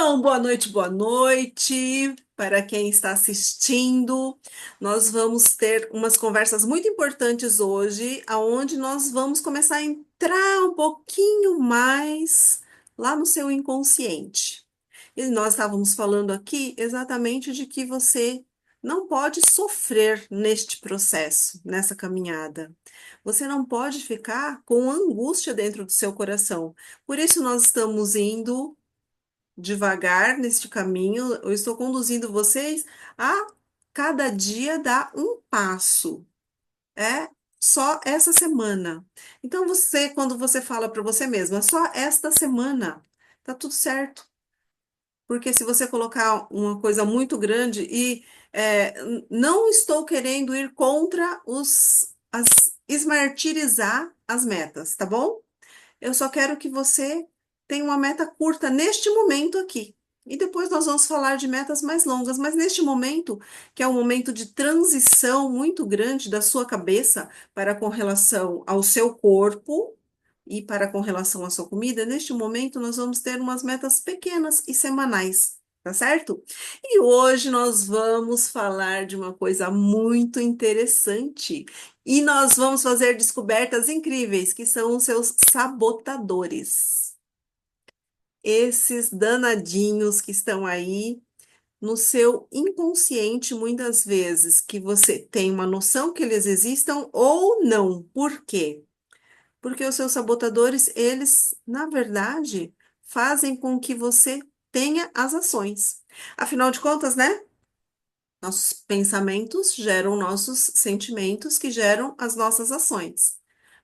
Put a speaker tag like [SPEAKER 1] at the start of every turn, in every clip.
[SPEAKER 1] Então, boa noite para quem está assistindo. Nós vamos ter umas conversas muito importantes hoje, aonde nós vamos começar a entrar um pouquinho mais lá no seu inconsciente. E nós estávamos falando aqui exatamente de que você não pode sofrer neste processo, nessa caminhada. Você não pode ficar com angústia dentro do seu coração. Por isso nós estamos indo devagar neste caminho, eu estou conduzindo vocês a cada dia dar um passo. É só essa semana. Então quando você fala para você mesma, só esta semana, tá tudo certo. Porque se você colocar uma coisa muito grande não estou querendo ir contra esmartirizar as metas, tá bom? Eu só quero que você tenha uma meta curta neste momento aqui. E depois nós vamos falar de metas mais longas, mas neste momento, que é um momento de transição muito grande da sua cabeça para com relação ao seu corpo e para com relação à sua comida, neste momento nós vamos ter umas metas pequenas e semanais, tá certo? E hoje nós vamos falar de uma coisa muito interessante. E nós vamos fazer descobertas incríveis, que são os seus sabotadores. Esses danadinhos que estão aí no seu inconsciente, muitas vezes, que você tem uma noção que eles existam ou não. Por quê? Porque os seus sabotadores, eles, na verdade, fazem com que você tenha as ações. Afinal de contas, né? Nossos pensamentos geram nossos sentimentos, que geram as nossas ações.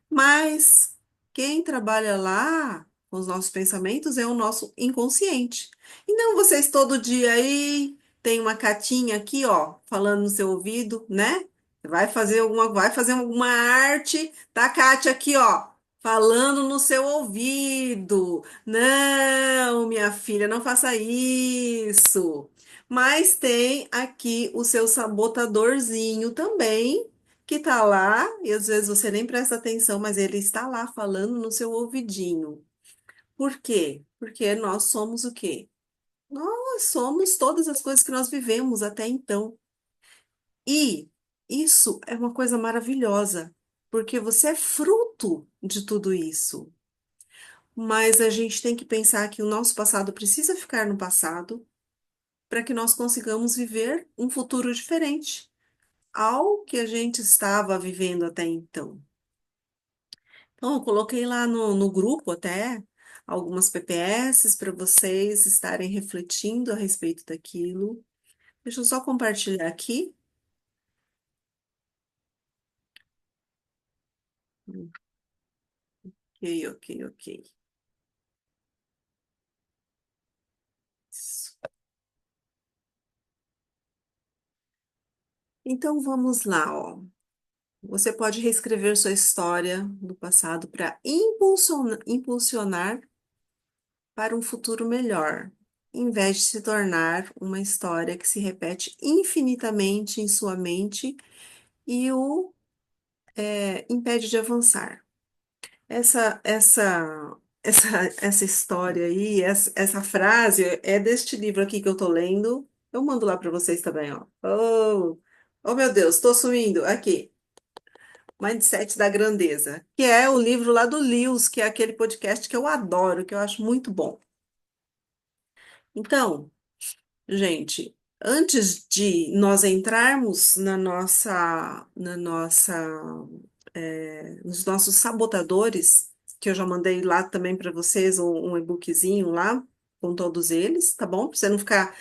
[SPEAKER 1] Mas quem trabalha lá com os nossos pensamentos é o nosso inconsciente. Então, vocês todo dia aí tem uma catinha aqui, ó, falando no seu ouvido, né? Vai fazer alguma arte, tá, Kátia, aqui, ó, falando no seu ouvido. Não, minha filha, não faça isso. Mas tem aqui o seu sabotadorzinho também que tá lá, e às vezes você nem presta atenção, mas ele está lá falando no seu ouvidinho. Por quê? Porque nós somos o quê? Nós somos todas as coisas que nós vivemos até então. E isso é uma coisa maravilhosa, porque você é fruto de tudo isso. Mas a gente tem que pensar que o nosso passado precisa ficar no passado para que nós consigamos viver um futuro diferente ao que a gente estava vivendo até então. Então, eu coloquei lá no grupo até algumas PPS para vocês estarem refletindo a respeito daquilo. Deixa eu só compartilhar aqui. Ok, ok, ok. Isso. Então, vamos lá, ó. Você pode reescrever sua história do passado para impulsionar para um futuro melhor, em vez de se tornar uma história que se repete infinitamente em sua mente e impede de avançar. Essa, essa história aí, essa frase é deste livro aqui que eu tô lendo. Eu mando lá para vocês também, ó. Oh, meu Deus, tô sumindo. Aqui, Mindset da Grandeza, que é o livro lá do Lewis, que é aquele podcast que eu adoro, que eu acho muito bom. Então, gente, antes de nós entrarmos nos nossos sabotadores, que eu já mandei lá também para vocês um e-bookzinho lá com todos eles, tá bom? Pra você não ficar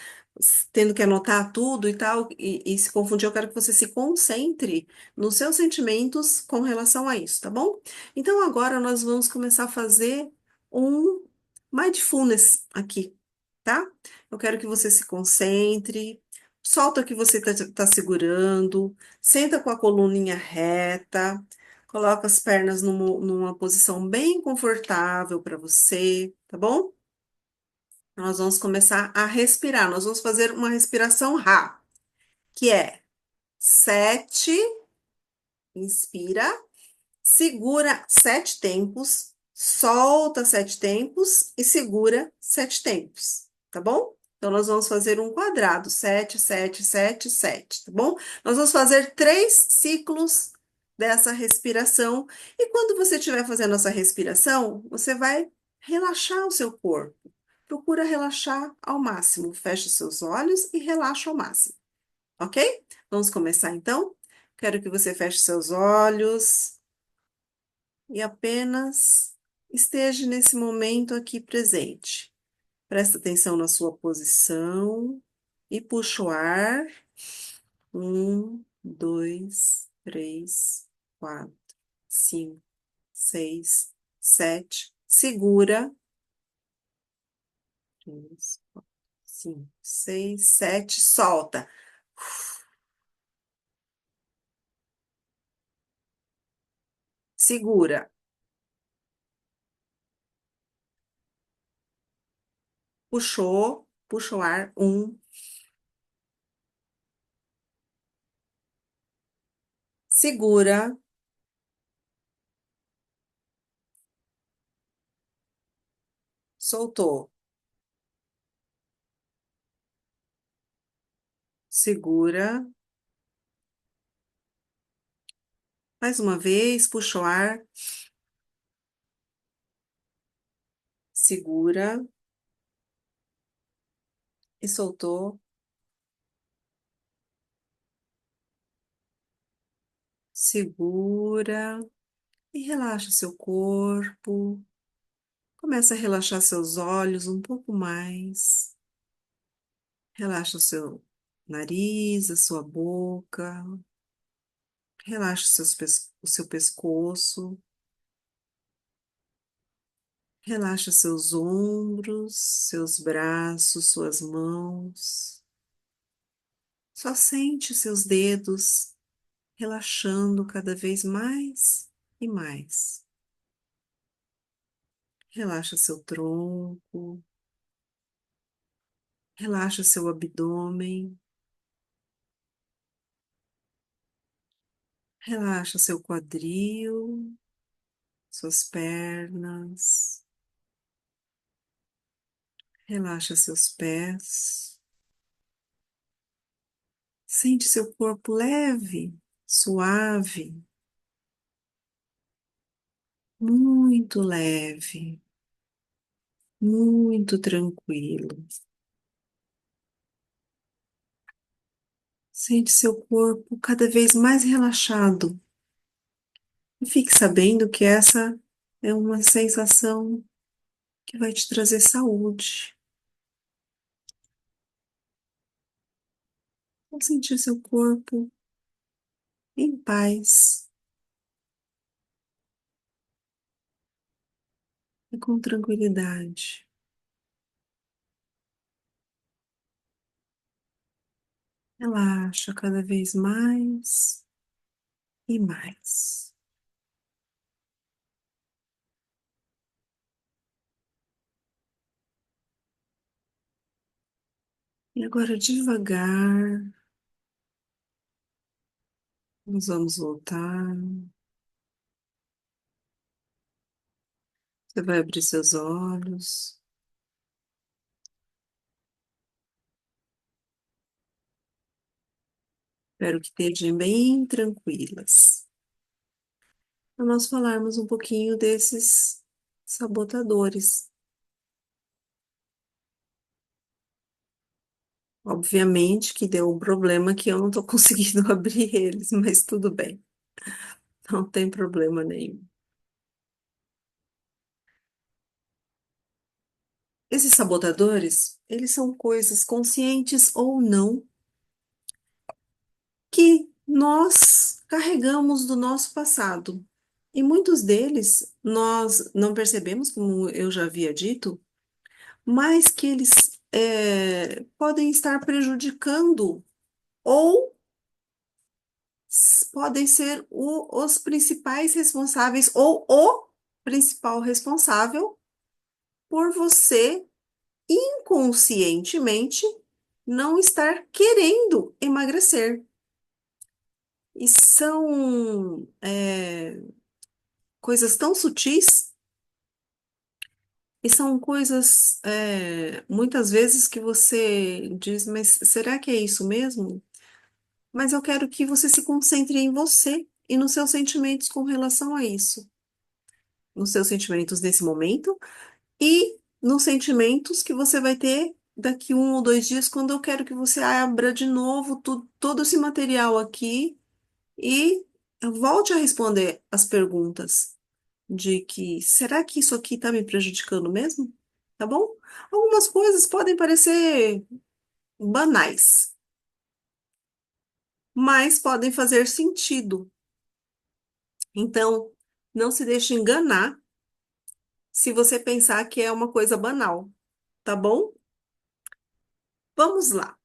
[SPEAKER 1] tendo que anotar tudo e tal e se confundir, eu quero que você se concentre nos seus sentimentos com relação a isso, tá bom? Então agora nós vamos começar a fazer um mindfulness aqui, tá? Eu quero que você se concentre, solta o que você tá segurando, senta com a coluninha reta. Coloca as pernas numa posição bem confortável para você, tá bom? Nós vamos começar a respirar. Nós vamos fazer uma respiração Rá, que é 7, inspira, segura 7 tempos, solta 7 tempos e segura 7 tempos. tá bom? Então, nós vamos fazer um quadrado, 7, 7, 7, 7, tá bom? Nós vamos fazer 3 ciclos dessa respiração. E quando você estiver fazendo essa respiração, você vai relaxar o seu corpo. Procura relaxar ao máximo. Feche os seus olhos e relaxa ao máximo, ok? Vamos começar então? Quero que você feche seus olhos e apenas esteja nesse momento aqui presente. Presta atenção na sua posição e puxa o ar. 1, 2, 3, 4, 5, 6, 7. Segura. 3, 4, 5, 6, 7. Solta. Segura. Puxou. Puxa o ar. 1. Segura. Soltou. Segura. Mais uma vez. Puxa o ar. Segura. E soltou. Segura. E relaxa seu corpo. Começa a relaxar seus olhos um pouco mais. Relaxa o seu nariz, a sua boca. Relaxa o seu pescoço. Relaxa seus ombros, seus braços, suas mãos. Só sente os seus dedos relaxando cada vez mais e mais. Relaxa seu tronco. Relaxa seu abdômen. Relaxa seu quadril, suas pernas. Relaxa seus pés. Sente seu corpo leve, suave, muito leve, muito tranquilo. Sente seu corpo cada vez mais relaxado. E fique sabendo que essa é uma sensação que vai te trazer saúde. Vou sentir seu corpo em paz e com tranquilidade. Relaxa cada vez mais e mais. E agora, devagar, nós vamos voltar. Você vai abrir seus olhos. Espero que estejam bem tranquilas. Para nós falarmos um pouquinho desses sabotadores. Obviamente que deu um problema que eu não estou conseguindo abrir eles, mas tudo bem. Não tem problema nenhum. Esses sabotadores, eles são coisas conscientes ou não que nós carregamos do nosso passado. E muitos deles nós não percebemos, como eu já havia dito, mas que eles podem estar prejudicando ou podem ser os principais responsáveis ou o principal responsável por você inconscientemente não estar querendo emagrecer. E são coisas tão sutis E são coisas, muitas vezes que você diz, mas será que é isso mesmo? Mas eu quero que você se concentre em você e nos seus sentimentos com relação a isso. Nos seus sentimentos nesse momento e nos sentimentos que você vai ter daqui 1 ou 2 dias, quando eu quero que você abra de novo todo esse material aqui e volte a responder as perguntas de que será que isso aqui está me prejudicando mesmo? Tá bom? Algumas coisas podem parecer banais, mas podem fazer sentido. Então, não se deixe enganar se você pensar que é uma coisa banal, tá bom? Vamos lá.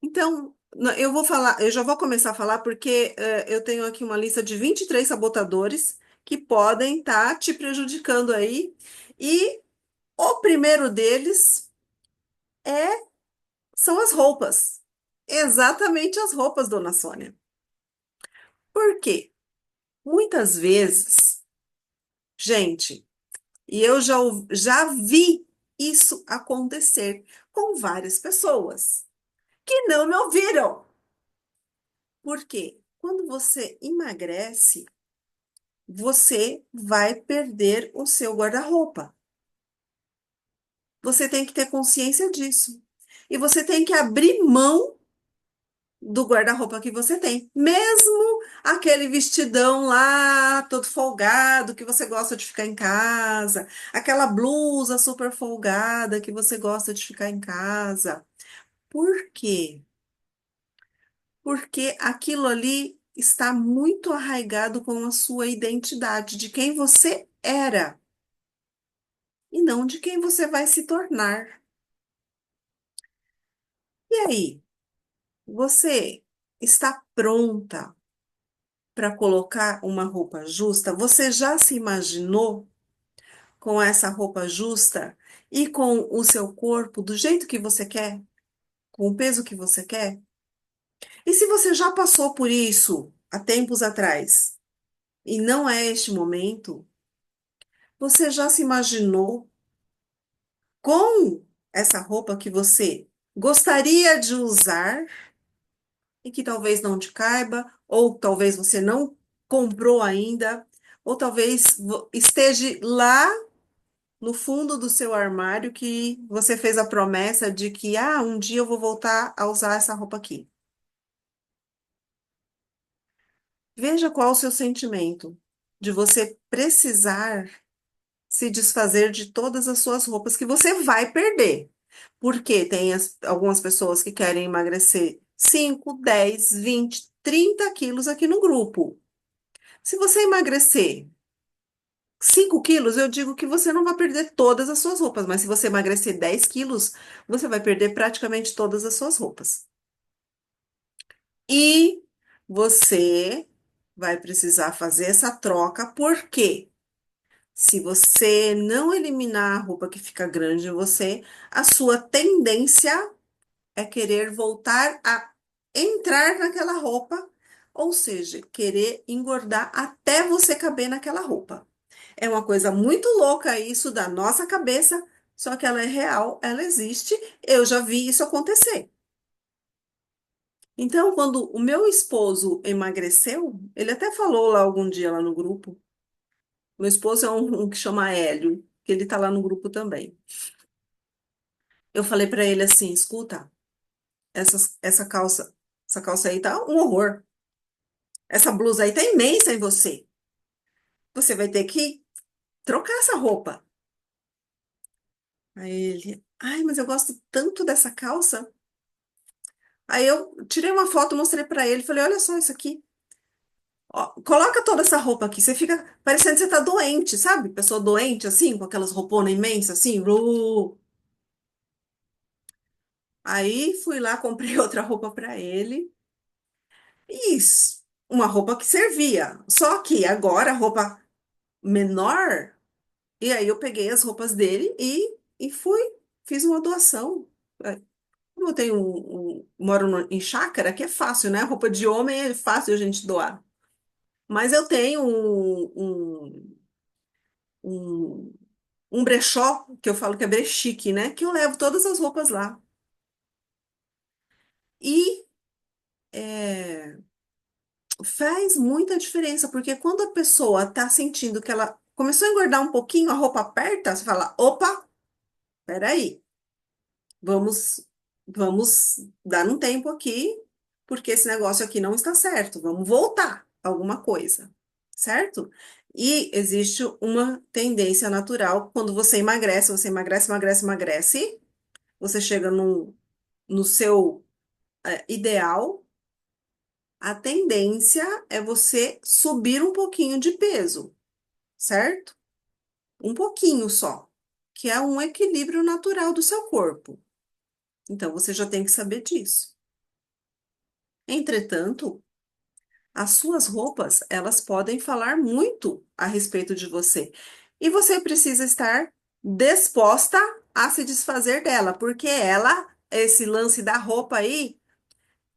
[SPEAKER 1] Então, eu vou falar, eu já vou começar a falar porque eu tenho aqui uma lista de 23 sabotadores que podem estar te prejudicando aí. E o primeiro deles é, são as roupas. Exatamente as roupas, dona Sônia. Por quê? Muitas vezes, gente, e eu já vi isso acontecer com várias pessoas que não me ouviram. Por quê? Quando você emagrece, você vai perder o seu guarda-roupa. Você tem que ter consciência disso. E você tem que abrir mão do guarda-roupa que você tem. Mesmo aquele vestidão lá, todo folgado, que você gosta de ficar em casa, aquela blusa super folgada que você gosta de ficar em casa. Por quê? Porque aquilo ali está muito arraigado com a sua identidade, de quem você era e não de quem você vai se tornar. E aí, você está pronta para colocar uma roupa justa? Você já se imaginou com essa roupa justa e com o seu corpo do jeito que você quer, com o peso que você quer? E se você já passou por isso há tempos atrás e não é este momento, você já se imaginou com essa roupa que você gostaria de usar e que talvez não te caiba, ou talvez você não comprou ainda, ou talvez esteja lá no fundo do seu armário que você fez a promessa de que, um dia eu vou voltar a usar essa roupa aqui. Veja qual o seu sentimento de você precisar se desfazer de todas as suas roupas que você vai perder. Porque tem algumas pessoas que querem emagrecer 5, 10, 20, 30 quilos aqui no grupo. Se você emagrecer 5 quilos, eu digo que você não vai perder todas as suas roupas, mas se você emagrecer 10 quilos, você vai perder praticamente todas as suas roupas. E você vai precisar fazer essa troca, porque se você não eliminar a roupa que fica grande em você, a sua tendência é querer voltar a entrar naquela roupa, ou seja, querer engordar até você caber naquela roupa. É uma coisa muito louca isso da nossa cabeça, só que ela é real, ela existe. Eu já vi isso acontecer. Então, quando o meu esposo emagreceu, ele até falou lá algum dia lá no grupo. Meu esposo é um que chama Hélio, que ele tá lá no grupo também. Eu falei para ele assim, escuta, essa calça aí tá um horror. Essa blusa aí tá imensa em você. Você vai ter que trocar essa roupa. Aí ele, ai, mas eu gosto tanto dessa calça. Aí eu tirei uma foto, mostrei pra ele, falei, olha só isso aqui. Ó, coloca toda essa roupa aqui, você fica parecendo que você tá doente, sabe? Pessoa doente, assim, com aquelas rouponas imensas, assim. Aí fui lá, comprei outra roupa pra ele. Isso, uma roupa que servia. Só que agora, a roupa menor, e aí eu peguei as roupas dele e fui, fiz uma doação. Como eu tenho moro em chácara, que é fácil, né? Roupa de homem é fácil a gente doar. Mas eu tenho um um brechó, que eu falo que é brechique, né? Que eu levo todas as roupas lá. E é, faz muita diferença, porque quando a pessoa tá sentindo que ela começou a engordar um pouquinho, a roupa aperta, você fala, opa, peraí, vamos, vamos dar um tempo aqui, porque esse negócio aqui não está certo, vamos voltar a alguma coisa, certo? E existe uma tendência natural, quando você emagrece, emagrece, emagrece, você chega no seu ideal, a tendência é você subir um pouquinho de peso, certo? Um pouquinho só, que é um equilíbrio natural do seu corpo. Então, você já tem que saber disso. Entretanto, as suas roupas, elas podem falar muito a respeito de você. E você precisa estar disposta a se desfazer dela, porque ela, esse lance da roupa aí,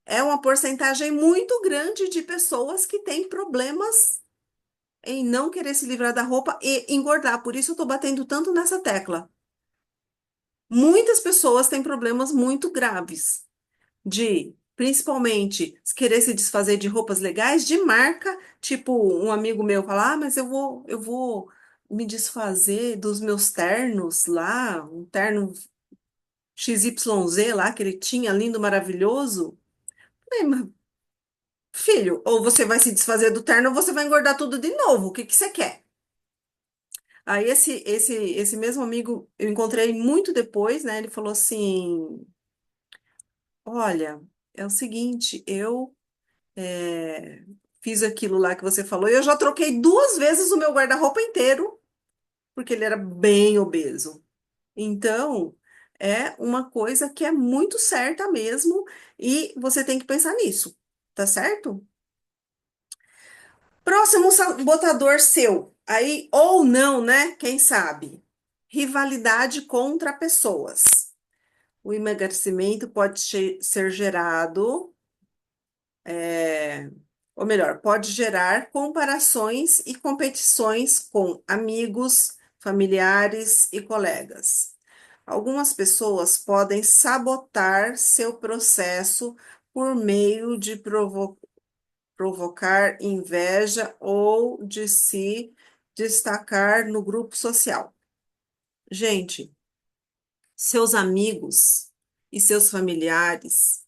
[SPEAKER 1] é uma porcentagem muito grande de pessoas que têm problemas em não querer se livrar da roupa e engordar. Por isso eu tô batendo tanto nessa tecla. Muitas pessoas têm problemas muito graves de, principalmente, querer se desfazer de roupas legais de marca, tipo, um amigo meu fala: "Ah, mas eu vou me desfazer dos meus ternos lá, um terno XYZ lá que ele tinha, lindo, maravilhoso". Falei, "Mas, filho, ou você vai se desfazer do terno ou você vai engordar tudo de novo. O que que você quer?" Aí esse mesmo amigo eu encontrei muito depois, né? Ele falou assim: "Olha, é o seguinte, eu fiz aquilo lá que você falou e eu já troquei 2 vezes o meu guarda-roupa inteiro porque ele era bem obeso. Então, é uma coisa que é muito certa mesmo e você tem que pensar nisso, tá certo? Próximo sabotador seu, aí ou não, né? Quem sabe? Rivalidade contra pessoas. O emagrecimento pode ser gerado, é, ou melhor, pode gerar comparações e competições com amigos, familiares e colegas. Algumas pessoas podem sabotar seu processo por meio de provocar inveja ou de se destacar no grupo social. Gente, seus amigos e seus familiares,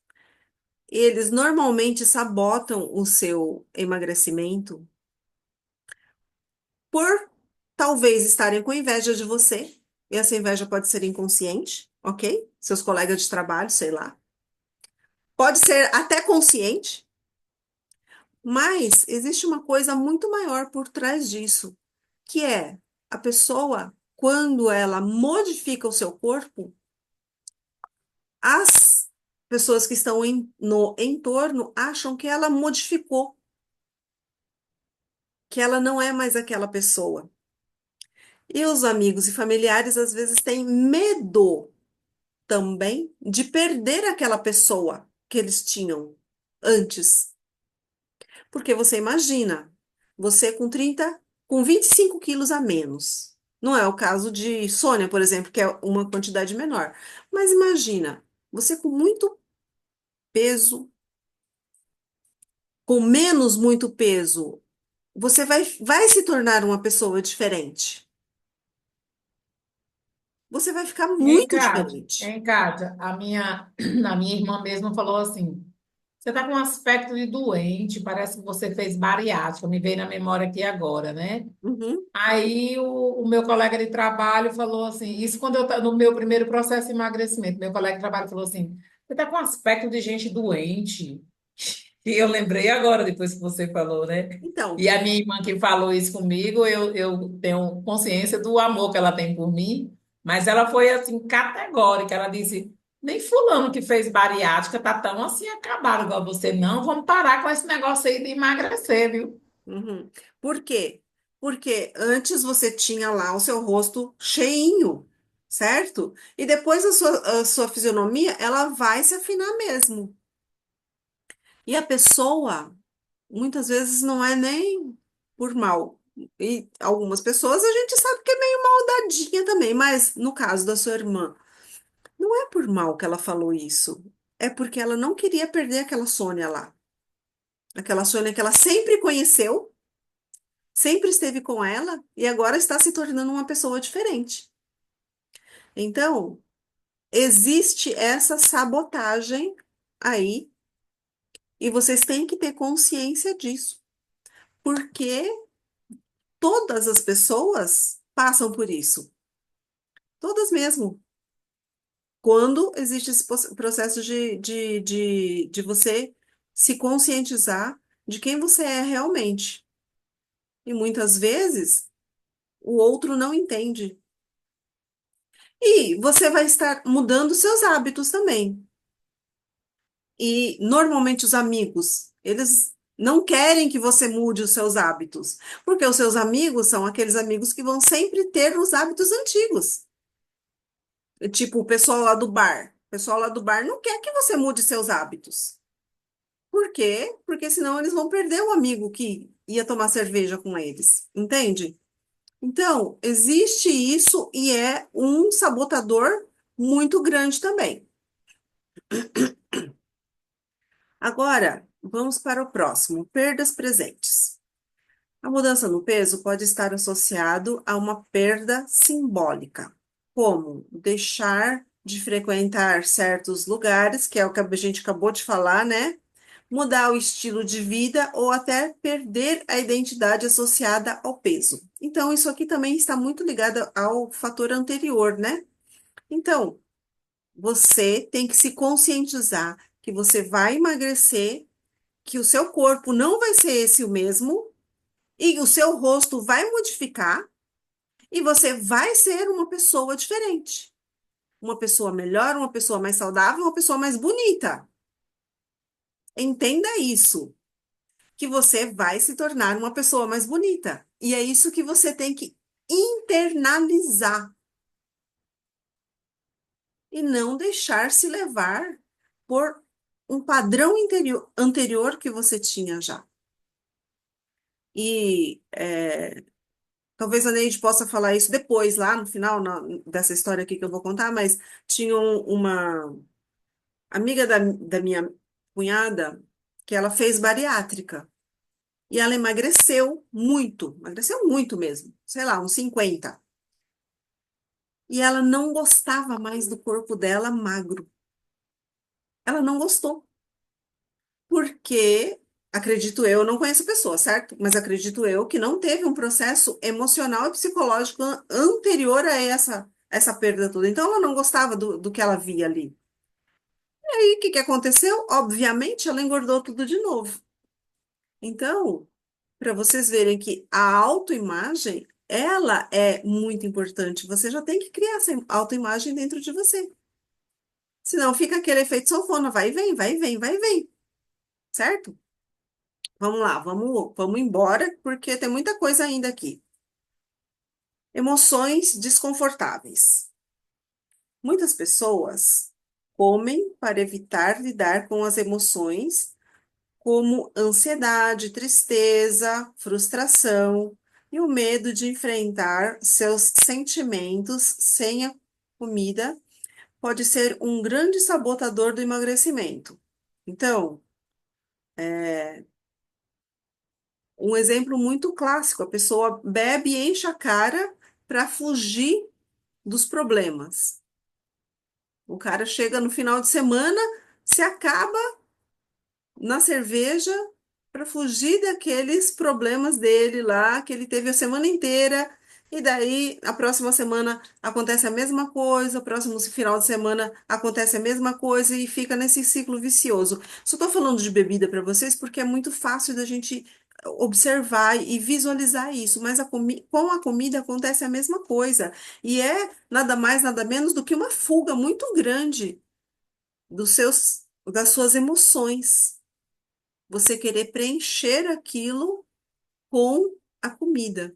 [SPEAKER 1] eles normalmente sabotam o seu emagrecimento por talvez estarem com inveja de você, e essa inveja pode ser inconsciente, ok? Seus colegas de trabalho, sei lá. Pode ser até consciente, mas existe uma coisa muito maior por trás disso, que é a pessoa, quando ela modifica o seu corpo, as pessoas que estão no entorno acham que ela modificou, que ela não é mais aquela pessoa. E os amigos e familiares às vezes têm medo também de perder aquela pessoa que eles tinham antes. Porque você imagina, você com 25 quilos a menos. Não é o caso de Sônia, por exemplo, que é uma quantidade menor. Mas imagina, você com muito peso, com menos muito peso, você vai se tornar uma pessoa diferente. Você vai ficar muito diferente.
[SPEAKER 2] Hein, Kátia, a minha irmã mesmo falou assim: você está com um aspecto de doente, parece que você fez bariátrica, me veio na memória aqui agora, né?
[SPEAKER 1] Uhum.
[SPEAKER 2] Aí o meu colega de trabalho falou assim: isso quando eu estava no meu primeiro processo de emagrecimento, meu colega de trabalho falou assim: você está com um aspecto de gente doente. E eu lembrei agora, depois que você falou, né?
[SPEAKER 1] Então,
[SPEAKER 2] E a minha irmã que falou isso comigo, eu tenho consciência do amor que ela tem por mim, mas ela foi assim categórica. Ela disse: nem fulano que fez bariátrica tá tão assim acabado igual você, não. Vamos parar com esse negócio aí de emagrecer, viu?
[SPEAKER 1] uhum. Por quê? Porque antes você tinha lá o seu rosto cheinho, certo? E depois a sua fisionomia, ela vai se afinar mesmo. E a pessoa, muitas vezes, não é nem por mal. E algumas pessoas a gente sabe que é meio maldadinha também, mas no caso da sua irmã, não é por mal que ela falou isso. É porque ela não queria perder aquela Sônia lá. Aquela Sônia que ela sempre conheceu, sempre esteve com ela e agora está se tornando uma pessoa diferente. Então, existe essa sabotagem aí e vocês têm que ter consciência disso, porque todas as pessoas passam por isso, todas mesmo. Quando existe esse processo de você se conscientizar de quem você é realmente. E muitas vezes o outro não entende. E você vai estar mudando seus hábitos também. E normalmente os amigos, eles não querem que você mude os seus hábitos, porque os seus amigos são aqueles amigos que vão sempre ter os hábitos antigos. Tipo o pessoal lá do bar. O pessoal lá do bar não quer que você mude seus hábitos. Por quê? Porque senão eles vão perder o amigo que ia tomar cerveja com eles, entende? Então, existe isso e é um sabotador muito grande também. Agora, vamos para o próximo, perdas presentes. A mudança no peso pode estar associado a uma perda simbólica, como deixar de frequentar certos lugares, que é o que a gente acabou de falar, né? Mudar o estilo de vida ou até perder a identidade associada ao peso. Então, isso aqui também está muito ligado ao fator anterior, né? Então, você tem que se conscientizar que você vai emagrecer, que o seu corpo não vai ser esse o mesmo e o seu rosto vai modificar e você vai ser uma pessoa diferente. Uma pessoa melhor, uma pessoa mais saudável, uma pessoa mais bonita. Entenda isso. Que você vai se tornar uma pessoa mais bonita. E é isso que você tem que internalizar e não deixar se levar por um padrão anterior que você tinha já. E talvez a Neide possa falar isso depois, lá no final dessa história aqui que eu vou contar, mas tinha uma amiga da minha cunhada que ela fez bariátrica. E ela emagreceu muito mesmo, sei lá, uns 50. E ela não gostava mais do corpo dela magro. Ela não gostou, porque, acredito eu, não conheço a pessoa, certo? Mas acredito eu que não teve um processo emocional e psicológico anterior a essa perda toda. Então, ela não gostava do que ela via ali. E aí, o que que aconteceu? Obviamente, ela engordou tudo de novo. Então, para vocês verem que a autoimagem, ela é muito importante. Você já tem que criar essa autoimagem dentro de você. Senão fica aquele efeito sanfona, vai e vem, vai e vem, vai e vem, certo? Vamos lá, vamos embora, porque tem muita coisa ainda aqui. Emoções desconfortáveis. Muitas pessoas comem para evitar lidar com as emoções, como ansiedade, tristeza, frustração e o medo de enfrentar seus sentimentos sem a comida pode ser um grande sabotador do emagrecimento. Então, um exemplo muito clássico: a pessoa bebe e enche a cara para fugir dos problemas. O cara chega no final de semana, se acaba na cerveja para fugir daqueles problemas dele lá que ele teve a semana inteira. E daí, a próxima semana acontece a mesma coisa, o próximo final de semana acontece a mesma coisa e fica nesse ciclo vicioso. Só estou falando de bebida para vocês porque é muito fácil da gente observar e visualizar isso, mas com a comida acontece a mesma coisa. E é nada mais, nada menos do que uma fuga muito grande das suas emoções. Você querer preencher aquilo com a comida.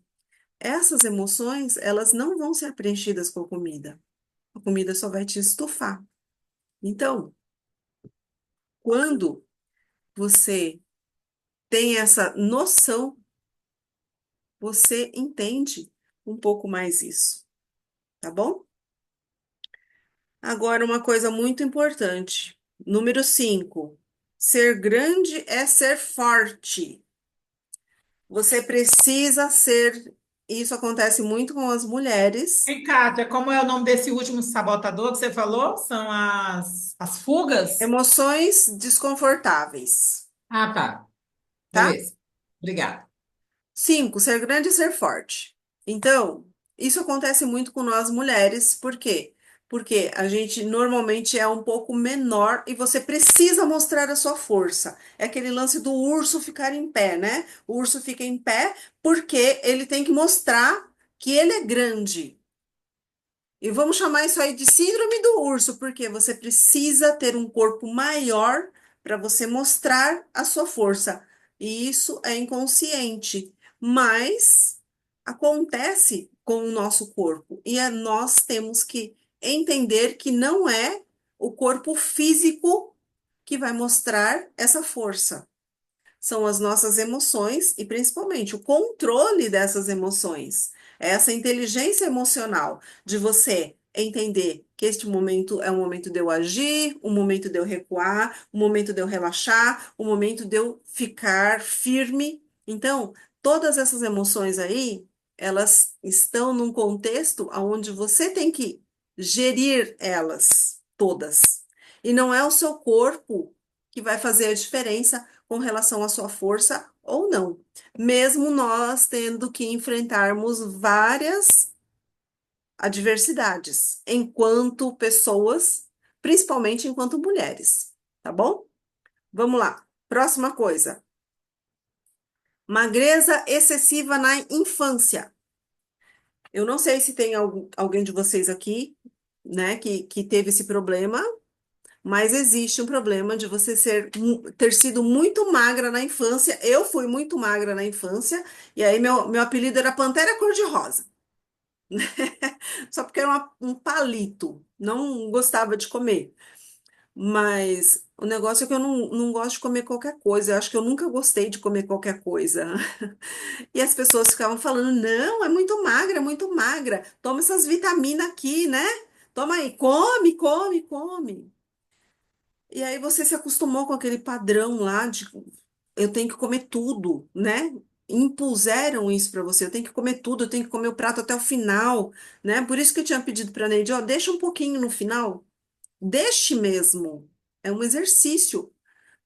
[SPEAKER 1] Essas emoções, elas não vão ser preenchidas com a comida. A comida só vai te estufar. Então, quando você tem essa noção você entende um pouco mais isso, tá bom? Agora, uma coisa muito importante. Número 5. Ser grande é ser forte. Você precisa ser. Isso acontece muito com as mulheres.
[SPEAKER 2] E, Kátia, como é o nome desse último sabotador que você falou? São as fugas?
[SPEAKER 1] Emoções desconfortáveis,
[SPEAKER 2] Ah, tá.
[SPEAKER 1] tá?
[SPEAKER 2] Beleza. Obrigada.
[SPEAKER 1] 5. Ser grande e ser forte. Então, isso acontece muito com nós mulheres. Por quê? Porque a gente normalmente é um pouco menor e você precisa mostrar a sua força. É aquele lance do urso ficar em pé, né? O urso fica em pé porque ele tem que mostrar que ele é grande. E vamos chamar isso aí de síndrome do urso, porque você precisa ter um corpo maior para você mostrar a sua força. E isso é inconsciente, mas acontece com o nosso corpo. Nós temos que entender que não é o corpo físico que vai mostrar essa força, são as nossas emoções e principalmente o controle dessas emoções. Essa inteligência emocional de você entender que este momento é um momento de eu agir, um momento de eu recuar, um momento de eu relaxar, um momento de eu ficar firme. Então, todas essas emoções aí, elas estão num contexto onde você tem que gerir elas todas. E não é o seu corpo que vai fazer a diferença com relação à sua força ou não. Mesmo nós tendo que enfrentarmos várias adversidades enquanto pessoas, principalmente enquanto mulheres, tá bom? Vamos lá. Próxima coisa. Magreza excessiva na infância. Eu não sei se tem alguém de vocês aqui, né, que teve esse problema. Mas existe um problema de você ter sido muito magra na infância. Eu fui muito magra na infância, e aí meu apelido era Pantera Cor-de-Rosa. Só porque era um palito, não gostava de comer. Mas o negócio é que eu não gosto de comer qualquer coisa. Eu acho que eu nunca gostei de comer qualquer coisa. E as pessoas ficavam falando: não, é muito magra, é muito magra. Toma essas vitaminas aqui, né? Toma aí, come, come, come. E aí você se acostumou com aquele padrão lá de eu tenho que comer tudo, né? Impuseram isso para você, eu tenho que comer tudo, eu tenho que comer o prato até o final, né? Por isso que eu tinha pedido para a Neide, ó, deixa um pouquinho no final, deixe mesmo. É um exercício,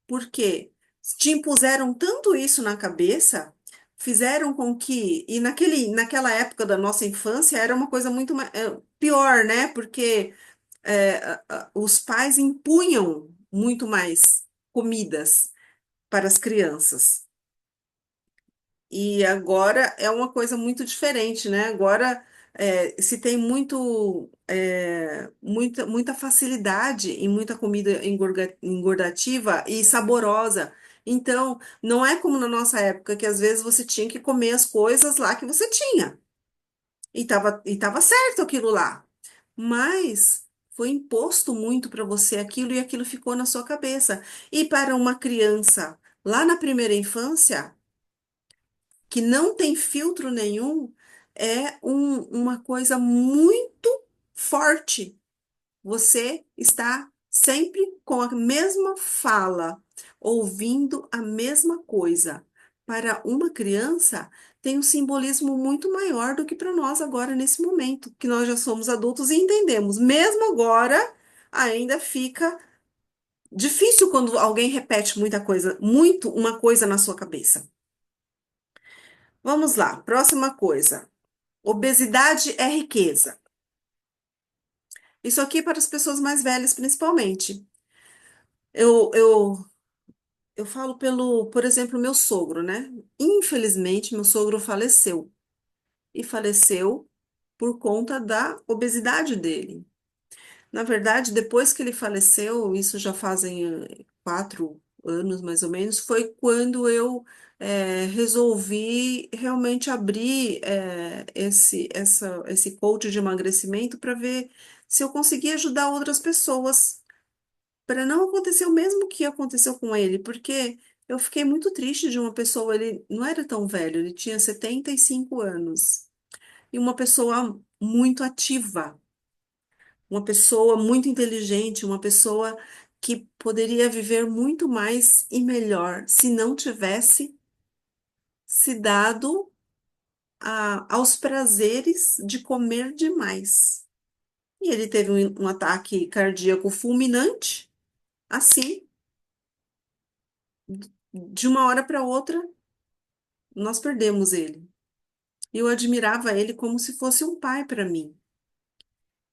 [SPEAKER 1] porque te impuseram tanto isso na cabeça, fizeram com que, e naquela época da nossa infância era uma coisa muito pior, né? Porque os pais impunham muito mais comidas para as crianças. E agora é uma coisa muito diferente, né? Agora se tem muita facilidade em muita comida engordativa e saborosa. Então, não é como na nossa época, que às vezes você tinha que comer as coisas lá que você tinha. E tava certo aquilo lá. Mas foi imposto muito para você aquilo e aquilo ficou na sua cabeça. E para uma criança lá na primeira infância, que não tem filtro nenhum, é uma coisa muito forte. Você está sempre com a mesma fala, ouvindo a mesma coisa. Para uma criança, tem um simbolismo muito maior do que para nós agora, nesse momento, que nós já somos adultos e entendemos. Mesmo agora, ainda fica difícil quando alguém repete muita coisa, muito uma coisa na sua cabeça. Vamos lá, próxima coisa. Obesidade é riqueza. Isso aqui é para as pessoas mais velhas, principalmente. Eu, eu Eu falo por exemplo, meu sogro, né? Infelizmente, meu sogro faleceu. E faleceu por conta da obesidade dele. Na verdade, depois que ele faleceu, isso já fazem 4 anos mais ou menos, foi quando eu resolvi realmente abrir esse coach de emagrecimento para ver se eu conseguia ajudar outras pessoas para não acontecer o mesmo que aconteceu com ele, porque Eu fiquei muito triste de uma pessoa, ele não era tão velho, ele tinha 75 anos. E uma pessoa muito ativa, uma pessoa muito inteligente, uma pessoa que poderia viver muito mais e melhor se não tivesse se dado aos prazeres de comer demais. E ele teve um ataque cardíaco fulminante, assim, de uma hora para outra, nós perdemos ele. Eu admirava ele como se fosse um pai para mim.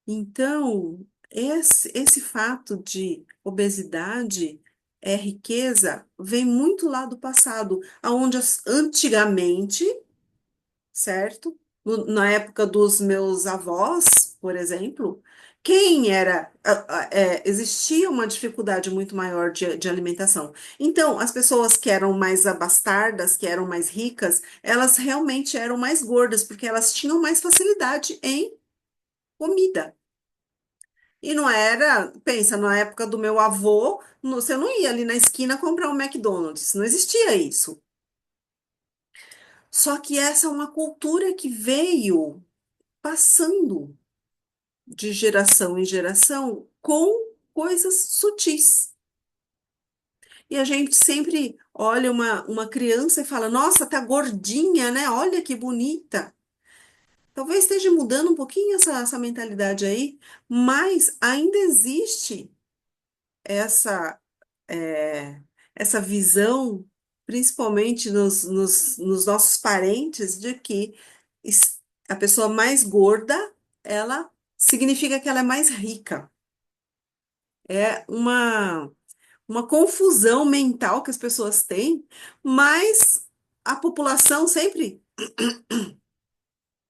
[SPEAKER 1] Então, esse fato de obesidade é riqueza vem muito lá do passado, aonde antigamente, certo? Na época dos meus avós, por exemplo, quem era, existia uma dificuldade muito maior de alimentação. Então, as pessoas que eram mais abastardas, que eram mais ricas, elas realmente eram mais gordas, porque elas tinham mais facilidade em comida. E não era, pensa, na época do meu avô, você não ia ali na esquina comprar um McDonald's, não existia isso. Só que essa é uma cultura que veio passando de geração em geração com coisas sutis. E a gente sempre olha uma criança e fala: Nossa, tá gordinha, né? Olha que bonita. Talvez esteja mudando um pouquinho essa mentalidade aí, mas ainda existe essa, é, essa visão, principalmente nos nossos parentes, de que a pessoa mais gorda, ela significa que ela é mais rica. É uma confusão mental que as pessoas têm, mas a população sempre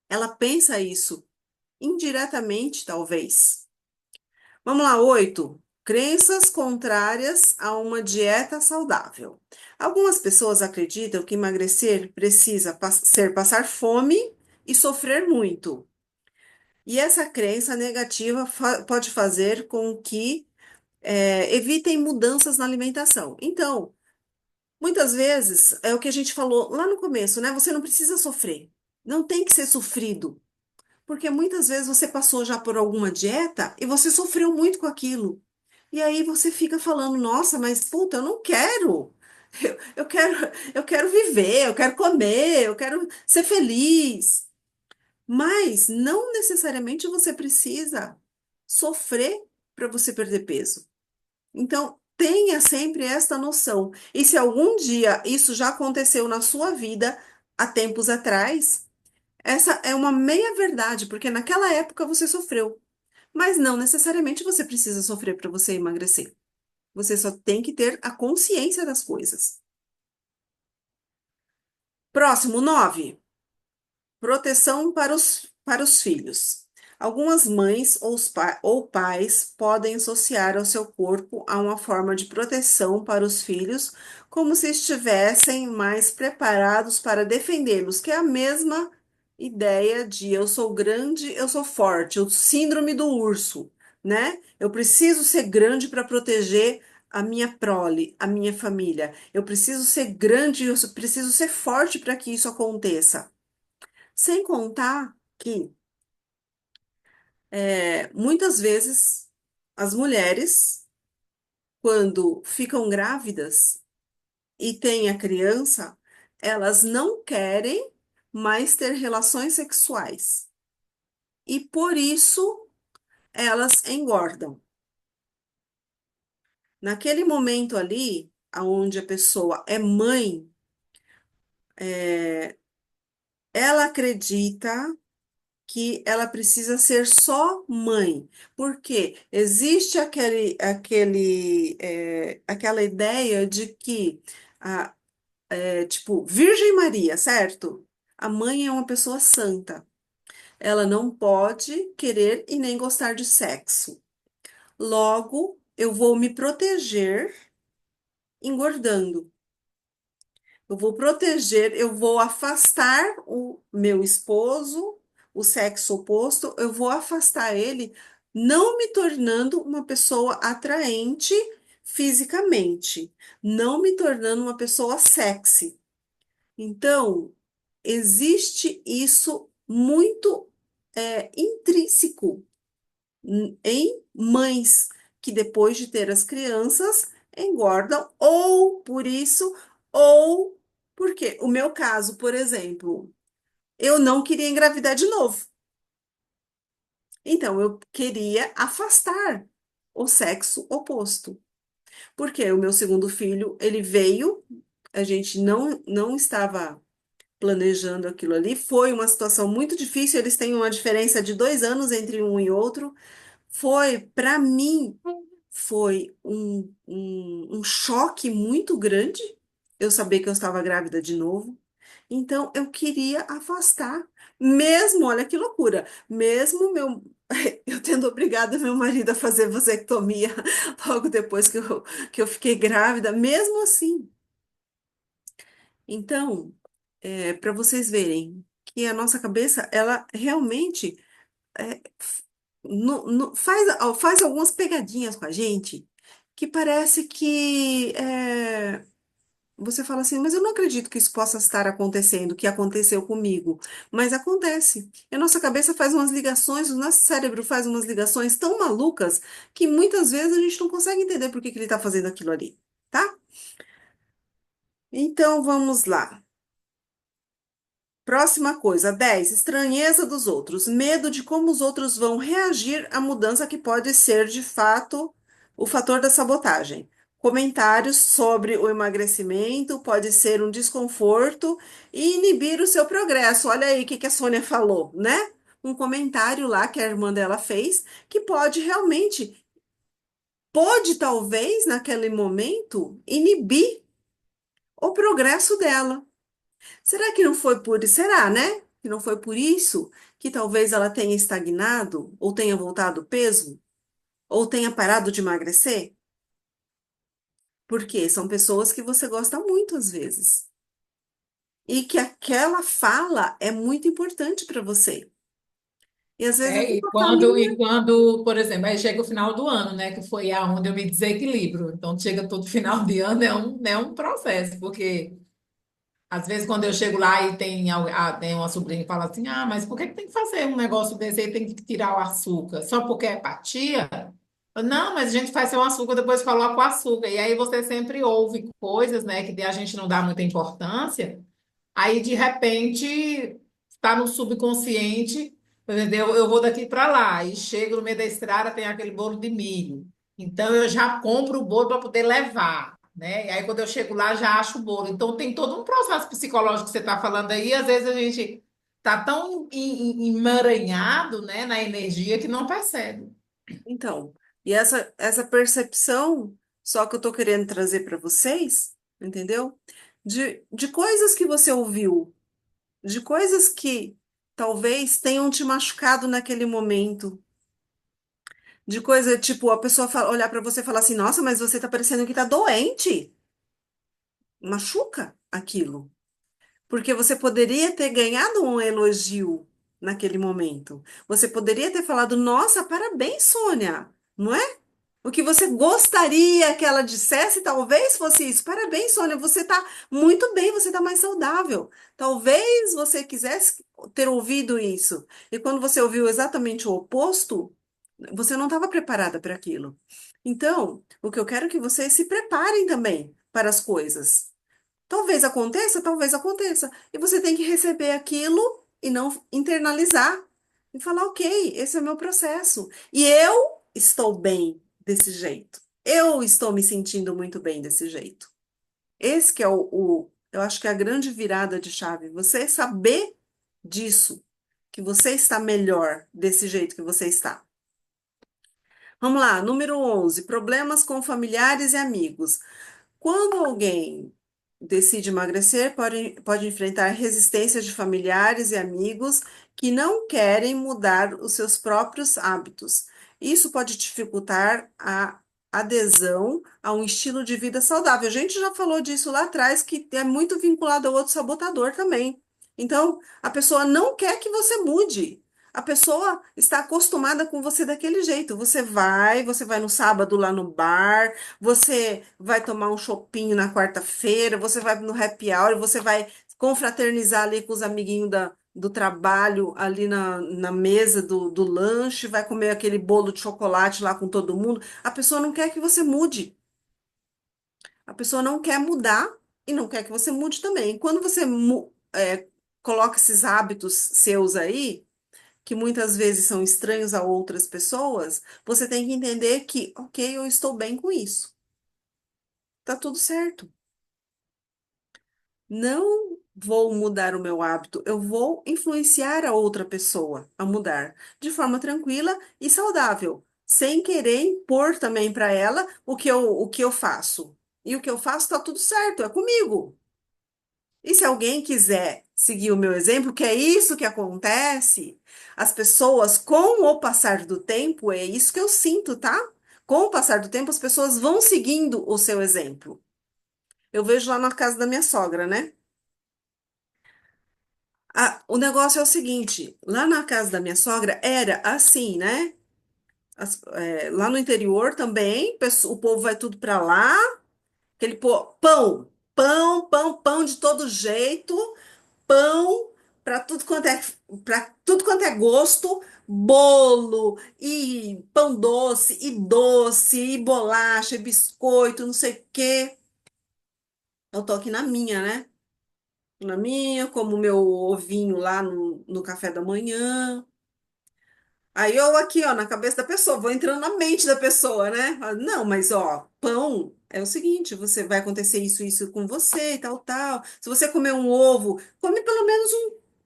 [SPEAKER 1] ela pensa isso indiretamente, talvez. Vamos lá, 8. Crenças contrárias a uma dieta saudável. Algumas pessoas acreditam que emagrecer precisa ser passar fome e sofrer muito. E essa crença negativa pode fazer com que evitem mudanças na alimentação. Então, muitas vezes, é o que a gente falou lá no começo, né? Você não precisa sofrer. Não tem que ser sofrido. Porque muitas vezes você passou já por alguma dieta e você sofreu muito com aquilo. E aí você fica falando, nossa, mas puta, eu não quero. Eu quero, eu quero viver, eu quero comer, eu quero ser feliz. Mas não necessariamente você precisa sofrer para você perder peso. Então, tenha sempre esta noção. E se algum dia isso já aconteceu na sua vida, há tempos atrás, essa é uma meia-verdade, porque naquela época você sofreu. Mas não necessariamente você precisa sofrer para você emagrecer. Você só tem que ter a consciência das coisas. Próximo, 9. Proteção para os filhos. Algumas mães ou pais podem associar ao seu corpo a uma forma de proteção para os filhos, como se estivessem mais preparados para defendê-los, que é a mesma ideia de eu sou grande, eu sou forte, o síndrome do urso, né? Eu preciso ser grande para proteger a minha prole, a minha família. Eu preciso ser grande, eu preciso ser forte para que isso aconteça. Sem contar que muitas vezes as mulheres, quando ficam grávidas e têm a criança, elas não querem mais ter relações sexuais. E por isso elas engordam. Naquele momento ali, onde a pessoa é mãe, ela acredita que ela precisa ser só mãe, porque existe aquela ideia de que, tipo, Virgem Maria, certo? A mãe é uma pessoa santa. Ela não pode querer e nem gostar de sexo. Logo, eu vou me proteger engordando. Eu vou proteger, eu vou afastar o meu esposo, o sexo oposto, eu vou afastar ele, não me tornando uma pessoa atraente fisicamente, não me tornando uma pessoa sexy. Então, existe isso muito intrínseco em mães que depois de ter as crianças engordam, ou por isso, ou porque o meu caso, por exemplo, eu não queria engravidar de novo. Então, eu queria afastar o sexo oposto. Porque o meu segundo filho, ele veio, a gente não estava planejando aquilo ali, foi uma situação muito difícil, eles têm uma diferença de 2 anos entre um e outro. Foi, para mim, foi um choque muito grande eu saber que eu estava grávida de novo. Então, eu queria afastar, mesmo, olha que loucura, mesmo eu tendo obrigado meu marido a fazer vasectomia logo depois que eu fiquei grávida, mesmo assim. Então, para vocês verem que a nossa cabeça, ela realmente faz algumas pegadinhas com a gente que parece que você fala assim, mas eu não acredito que isso possa estar acontecendo, que aconteceu comigo. Mas acontece. E a nossa cabeça faz umas ligações, o nosso cérebro faz umas ligações tão malucas que muitas vezes a gente não consegue entender por que que ele está fazendo aquilo ali, tá? Então vamos lá. Próxima coisa, 10. Estranheza dos outros. Medo de como os outros vão reagir à mudança que pode ser, de fato, o fator da sabotagem. Comentários sobre o emagrecimento pode ser um desconforto e inibir o seu progresso. Olha aí o que que a Sônia falou, né? Um comentário lá que a irmã dela fez que pode realmente, pode talvez, naquele momento, inibir o progresso dela. Será que não foi por, será, né? Que não foi por isso que talvez ela tenha estagnado, ou tenha voltado peso, ou tenha parado de emagrecer? Porque são pessoas que você gosta muito às vezes. E que aquela fala é muito importante para você. E às vezes até
[SPEAKER 2] E
[SPEAKER 1] com a
[SPEAKER 2] quando,
[SPEAKER 1] família.
[SPEAKER 2] e quando, por exemplo, aí chega o final do ano, né? Que foi aonde eu me desequilibro. Então, chega todo final de ano, é um processo, porque às vezes quando eu chego lá e tem uma sobrinha que fala assim, ah, mas por que que tem que fazer um negócio desse aí, tem que tirar o açúcar? Só porque é apatia? Não, mas a gente faz sem o açúcar, depois coloca o açúcar. E aí você sempre ouve coisas, né, que a gente não dá muita importância. Aí, de repente, está no subconsciente, entendeu? Eu vou daqui para lá e chego no meio da estrada, tem aquele bolo de milho. Então, eu já compro o bolo para poder levar, né? E aí, quando eu chego lá, já acho o bolo. Então, tem todo um processo psicológico que você está falando aí. Às vezes, a gente está tão emaranhado, né, na energia que não percebe.
[SPEAKER 1] Então, e essa percepção, só que eu tô querendo trazer para vocês, entendeu? De coisas que você ouviu, de coisas que talvez tenham te machucado naquele momento, de coisa tipo a pessoa olhar para você e falar assim: Nossa, mas você tá parecendo que tá doente. Machuca aquilo, porque você poderia ter ganhado um elogio naquele momento. Você poderia ter falado: Nossa, parabéns, Sônia, não é? O que você gostaria que ela dissesse, talvez fosse isso. Parabéns, Sônia, você está muito bem, você está mais saudável. Talvez você quisesse ter ouvido isso. E quando você ouviu exatamente o oposto, você não estava preparada para aquilo. Então, o que eu quero é que vocês se preparem também para as coisas. Talvez aconteça. E você tem que receber aquilo e não internalizar. E falar, ok, esse é o meu processo. E eu estou bem desse jeito. Eu estou me sentindo muito bem desse jeito. Esse que é eu acho que é a grande virada de chave. Você saber disso, que você está melhor desse jeito que você está. Vamos lá, número 11, problemas com familiares e amigos. Quando alguém decide emagrecer, pode enfrentar resistências de familiares e amigos que não querem mudar os seus próprios hábitos. Isso pode dificultar a adesão a um estilo de vida saudável. A gente já falou disso lá atrás, que é muito vinculado ao outro sabotador também. Então, a pessoa não quer que você mude. A pessoa está acostumada com você daquele jeito. Você vai no sábado lá no bar, você vai tomar um chopinho na quarta-feira, você vai no happy hour, você vai confraternizar ali com os amiguinhos do trabalho ali na mesa do lanche, vai comer aquele bolo de chocolate lá com todo mundo. A pessoa não quer que você mude. A pessoa não quer mudar e não quer que você mude também. Quando você coloca esses hábitos seus aí, que muitas vezes são estranhos a outras pessoas, você tem que entender que, ok, eu estou bem com isso. Tá tudo certo. Não vou mudar o meu hábito, eu vou influenciar a outra pessoa a mudar de forma tranquila e saudável, sem querer impor também para ela o que eu faço. E o que eu faço está tudo certo, é comigo. E se alguém quiser seguir o meu exemplo, que é isso que acontece, as pessoas, com o passar do tempo, é isso que eu sinto, tá? Com o passar do tempo, as pessoas vão seguindo o seu exemplo. Eu vejo lá na casa da minha sogra, né? O negócio é o seguinte: lá na casa da minha sogra era assim, né? Lá no interior também, o povo vai tudo para lá, aquele pão, pão, pão, pão de todo jeito. Pão para tudo quanto é gosto, bolo e pão doce e bolacha e biscoito, não sei o quê. Eu tô aqui na minha, né? Na minha, como meu ovinho lá no café da manhã. Aí eu aqui, ó, na cabeça da pessoa, vou entrando na mente da pessoa, né? Não, mas ó, pão é o seguinte, você vai acontecer isso com você e tal, tal. Se você comer um ovo, come pelo menos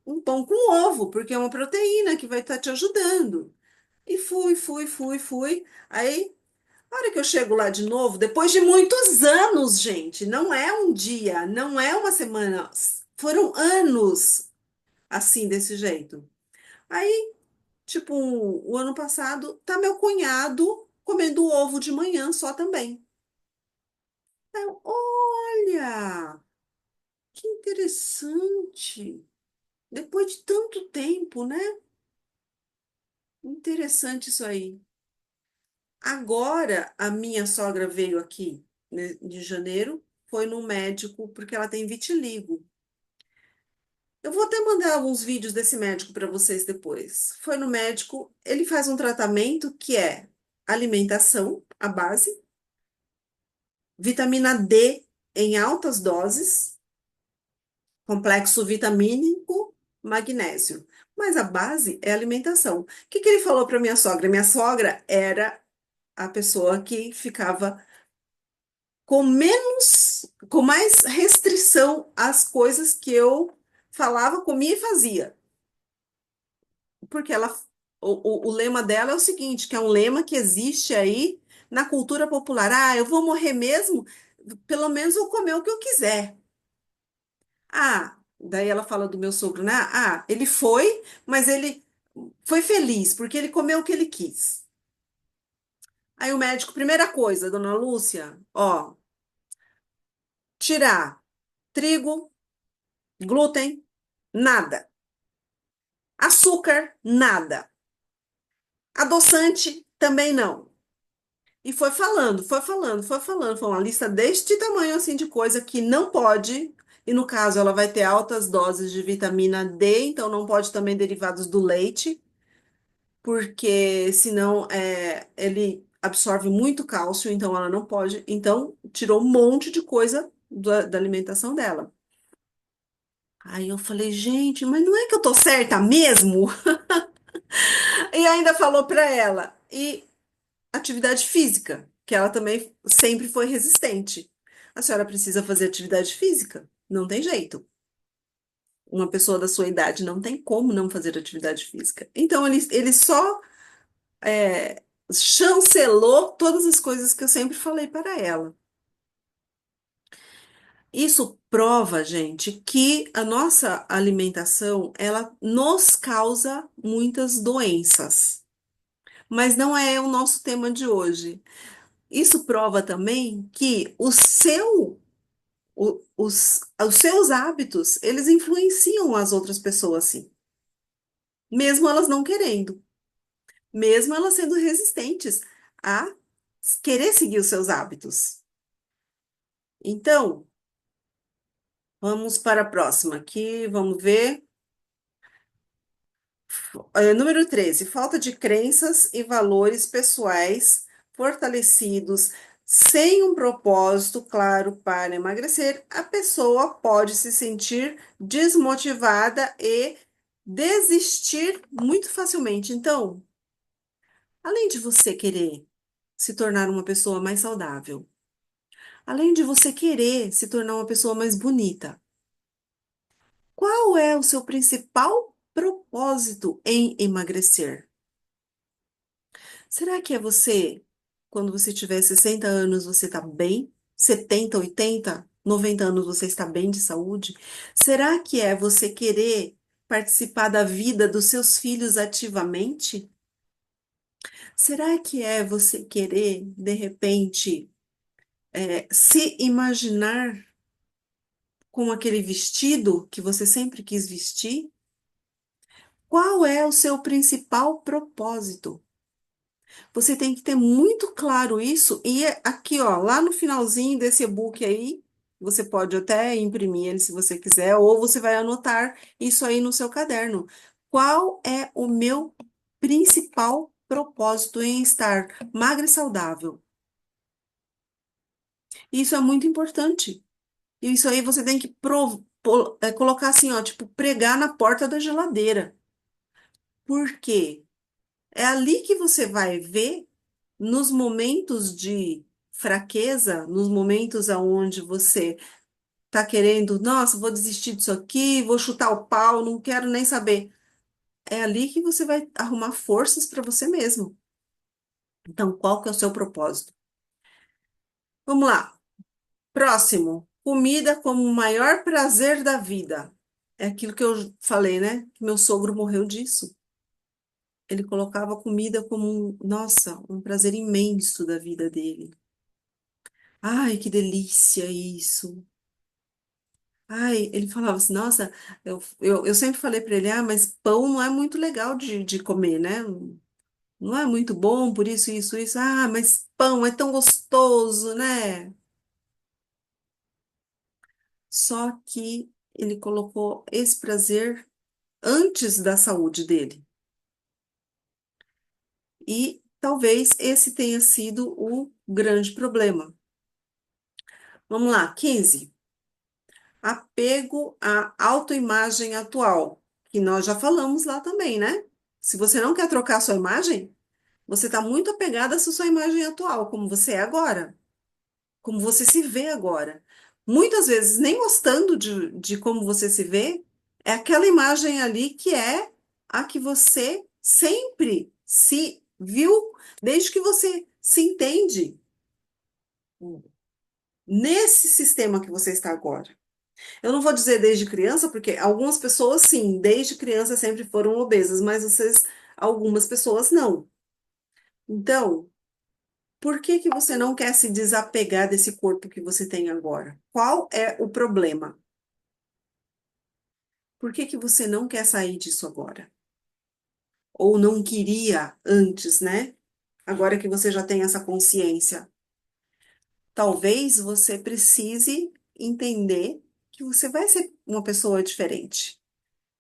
[SPEAKER 1] um pão com ovo, porque é uma proteína que vai estar te ajudando. E fui. Aí, a hora que eu chego lá de novo, depois de muitos anos, gente, não é um dia, não é uma semana, foram anos assim, desse jeito. Aí tipo, o ano passado, tá meu cunhado comendo ovo de manhã só também. Aí olha, que interessante. Depois de tanto tempo, né? Interessante isso aí. Agora, a minha sogra veio aqui, né, de janeiro, foi no médico porque ela tem vitiligo. Eu vou até mandar alguns vídeos desse médico para vocês depois. Foi no médico, ele faz um tratamento que é alimentação, a base, vitamina D em altas doses, complexo vitamínico, magnésio. Mas a base é alimentação. O que que ele falou para minha sogra? Minha sogra era a pessoa que ficava com mais restrição às coisas que eu falava, comia e fazia. Porque o lema dela é o seguinte, que é um lema que existe aí na cultura popular. Ah, eu vou morrer mesmo, pelo menos eu vou comer o que eu quiser. Ah, daí ela fala do meu sogro, né? Ah, ele foi, mas ele foi feliz, porque ele comeu o que ele quis. Aí o médico, primeira coisa, dona Lúcia, ó, tirar trigo, glúten, nada. Açúcar, nada. Adoçante, também não. E foi uma lista deste tamanho assim de coisa que não pode. E no caso, ela vai ter altas doses de vitamina D, então não pode também derivados do leite. Porque senão ele absorve muito cálcio, então ela não pode. Então, tirou um monte de coisa da alimentação dela. Aí eu falei, gente, mas não é que eu tô certa mesmo? E ainda falou pra ela, e atividade física, que ela também sempre foi resistente. A senhora precisa fazer atividade física? Não tem jeito. Uma pessoa da sua idade não tem como não fazer atividade física. Então, ele só chancelou todas as coisas que eu sempre falei para ela. Isso prova, gente, que a nossa alimentação, ela nos causa muitas doenças. Mas não é o nosso tema de hoje. Isso prova também que os seus hábitos, eles influenciam as outras pessoas, sim. mesmo elas não querendo, mesmo elas sendo resistentes a querer seguir os seus hábitos. Então, vamos para a próxima aqui, vamos ver. Número 13, falta de crenças e valores pessoais fortalecidos. Sem um propósito claro para emagrecer, a pessoa pode se sentir desmotivada e desistir muito facilmente. Então, além de você querer se tornar uma pessoa mais saudável, além de você querer se tornar uma pessoa mais bonita, qual é o seu principal propósito em emagrecer? Será que é você, quando você tiver 60 anos, você está bem? 70, 80, 90 anos você está bem de saúde? Será que é você querer participar da vida dos seus filhos ativamente? Será que é você querer, de repente, se imaginar com aquele vestido que você sempre quis vestir? Qual é o seu principal propósito? Você tem que ter muito claro isso. E aqui, ó, lá no finalzinho desse e-book aí, você pode até imprimir ele se você quiser, ou você vai anotar isso aí no seu caderno. Qual é o meu principal propósito em estar magra e saudável? Isso é muito importante. E isso aí você tem que colocar assim, ó, tipo, pregar na porta da geladeira. Por quê? É ali que você vai ver nos momentos de fraqueza, nos momentos aonde você tá querendo, nossa, vou desistir disso aqui, vou chutar o pau, não quero nem saber. É ali que você vai arrumar forças para você mesmo. Então, qual que é o seu propósito? Vamos lá. Próximo. Comida como o maior prazer da vida. É aquilo que eu falei, né? Que meu sogro morreu disso. Ele colocava comida como nossa, um prazer imenso da vida dele. Ai, que delícia isso. Ai, ele falava assim, nossa, eu sempre falei para ele, mas pão não é muito legal de comer, né? Não é muito bom, por isso, isso, isso. Ah, mas pão é tão gostoso, né? Só que ele colocou esse prazer antes da saúde dele. E talvez esse tenha sido o grande problema. Vamos lá, 15. Apego à autoimagem atual, que nós já falamos lá também, né? Se você não quer trocar sua imagem, você está muito apegado à sua imagem atual, como você é agora, como você se vê agora. Muitas vezes, nem gostando de como você se vê, é aquela imagem ali que é a que você sempre se viu, desde que você se entende nesse sistema que você está agora. Eu não vou dizer desde criança, porque algumas pessoas, sim, desde criança sempre foram obesas, mas algumas pessoas não. Então, por que que você não quer se desapegar desse corpo que você tem agora? Qual é o problema? Por que que você não quer sair disso agora? Ou não queria antes, né? Agora que você já tem essa consciência. Talvez você precise entender que você vai ser uma pessoa diferente.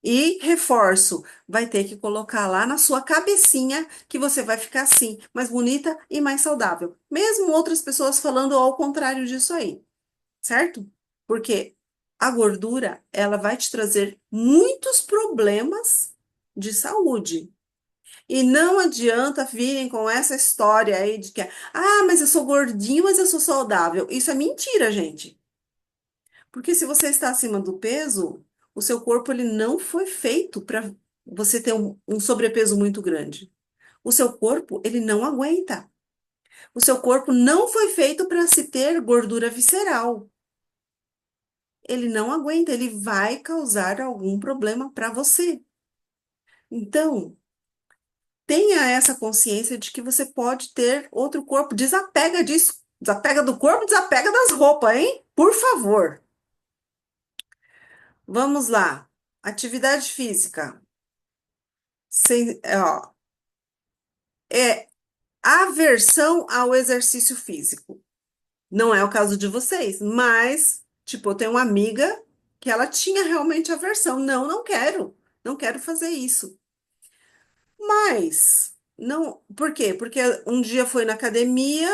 [SPEAKER 1] E reforço, vai ter que colocar lá na sua cabecinha que você vai ficar assim, mais bonita e mais saudável. Mesmo outras pessoas falando ao contrário disso aí, certo? Porque a gordura, ela vai te trazer muitos problemas de saúde. E não adianta virem com essa história aí de que, mas eu sou gordinho, mas eu sou saudável. Isso é mentira, gente. Porque se você está acima do peso, o seu corpo ele não foi feito para você ter um sobrepeso muito grande. O seu corpo, ele não aguenta. O seu corpo não foi feito para se ter gordura visceral. Ele não aguenta, ele vai causar algum problema para você. Então, tenha essa consciência de que você pode ter outro corpo. Desapega disso. Desapega do corpo, desapega das roupas, hein? Por favor. Vamos lá. Atividade física. Ó, é aversão ao exercício físico. Não é o caso de vocês, mas, tipo, eu tenho uma amiga que ela tinha realmente aversão. Não, não quero. Não quero fazer isso. Mas, não, por quê? Porque um dia foi na academia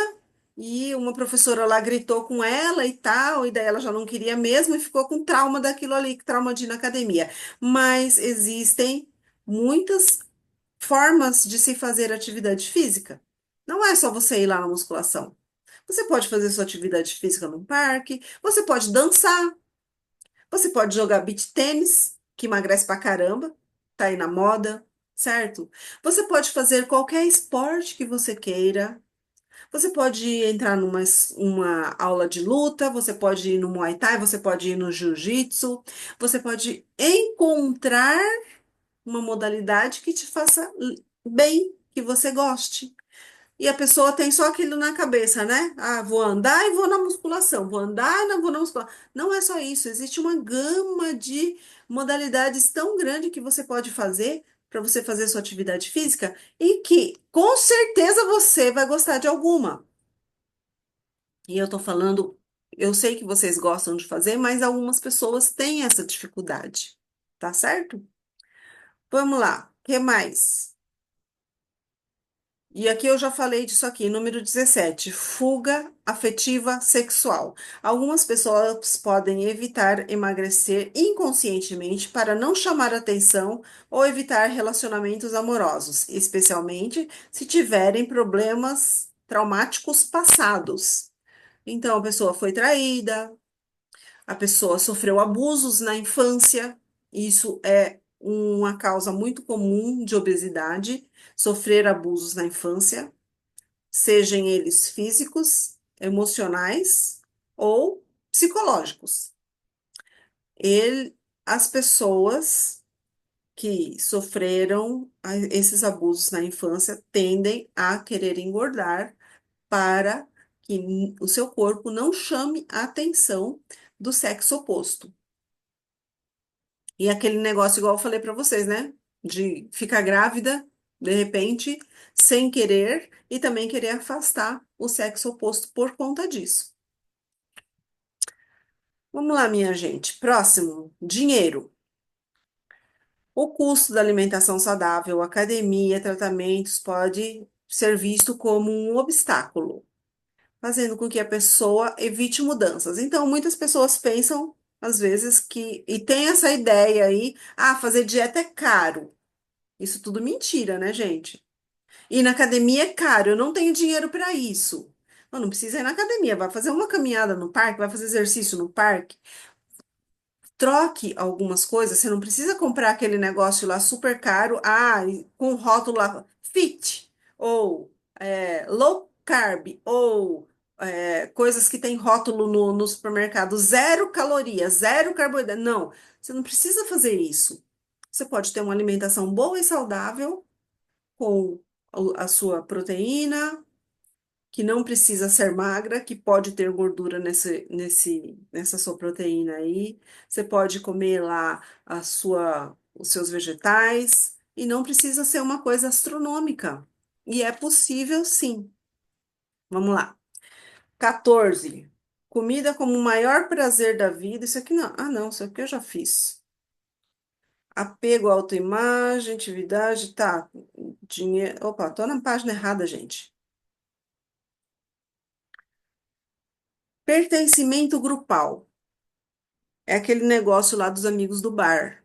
[SPEAKER 1] e uma professora lá gritou com ela e tal, e daí ela já não queria mesmo e ficou com trauma daquilo ali, trauma de ir na academia. Mas existem muitas formas de se fazer atividade física. Não é só você ir lá na musculação. Você pode fazer sua atividade física no parque, você pode dançar, você pode jogar beach tênis, que emagrece pra caramba, tá aí na moda, certo? Você pode fazer qualquer esporte que você queira. Você pode entrar uma aula de luta, você pode ir no Muay Thai, você pode ir no Jiu-Jitsu, você pode encontrar uma modalidade que te faça bem, que você goste. E a pessoa tem só aquilo na cabeça, né? Ah, vou andar e vou na musculação, vou andar e não vou na musculação. Não é só isso, existe uma gama de modalidades tão grande que você pode fazer para você fazer sua atividade física e que com certeza você vai gostar de alguma. E eu tô falando, eu sei que vocês gostam de fazer, mas algumas pessoas têm essa dificuldade, tá certo? Vamos lá, o que mais? E aqui eu já falei disso aqui, número 17, fuga afetiva sexual. Algumas pessoas podem evitar emagrecer inconscientemente para não chamar atenção ou evitar relacionamentos amorosos, especialmente se tiverem problemas traumáticos passados. Então, a pessoa foi traída, a pessoa sofreu abusos na infância, isso é uma causa muito comum de obesidade, sofrer abusos na infância, sejam eles físicos, emocionais ou psicológicos. As pessoas que sofreram esses abusos na infância tendem a querer engordar para que o seu corpo não chame a atenção do sexo oposto. E aquele negócio, igual eu falei para vocês, né? De ficar grávida, de repente, sem querer, e também querer afastar o sexo oposto por conta disso. Vamos lá, minha gente. Próximo, dinheiro. O custo da alimentação saudável, academia, tratamentos pode ser visto como um obstáculo, fazendo com que a pessoa evite mudanças. Então, muitas pessoas pensam, às vezes, e tem essa ideia aí, ah, fazer dieta é caro. Isso tudo mentira, né, gente? Ir na academia é caro, eu não tenho dinheiro para isso. Não precisa ir na academia, vai fazer uma caminhada no parque, vai fazer exercício no parque. Troque algumas coisas, você não precisa comprar aquele negócio lá super caro, com rótulo lá, fit, ou low carb, ou coisas que tem rótulo no supermercado, zero calorias, zero carboidrato. Não, você não precisa fazer isso. Você pode ter uma alimentação boa e saudável com a sua proteína, que não precisa ser magra, que pode ter gordura nessa sua proteína aí. Você pode comer lá os seus vegetais e não precisa ser uma coisa astronômica. E é possível, sim. Vamos lá. 14. Comida como o maior prazer da vida. Isso aqui não. Ah, não, isso aqui eu já fiz. Apego à autoimagem, atividade, tá. Dinheiro. Opa, tô na página errada, gente. Pertencimento grupal. É aquele negócio lá dos amigos do bar.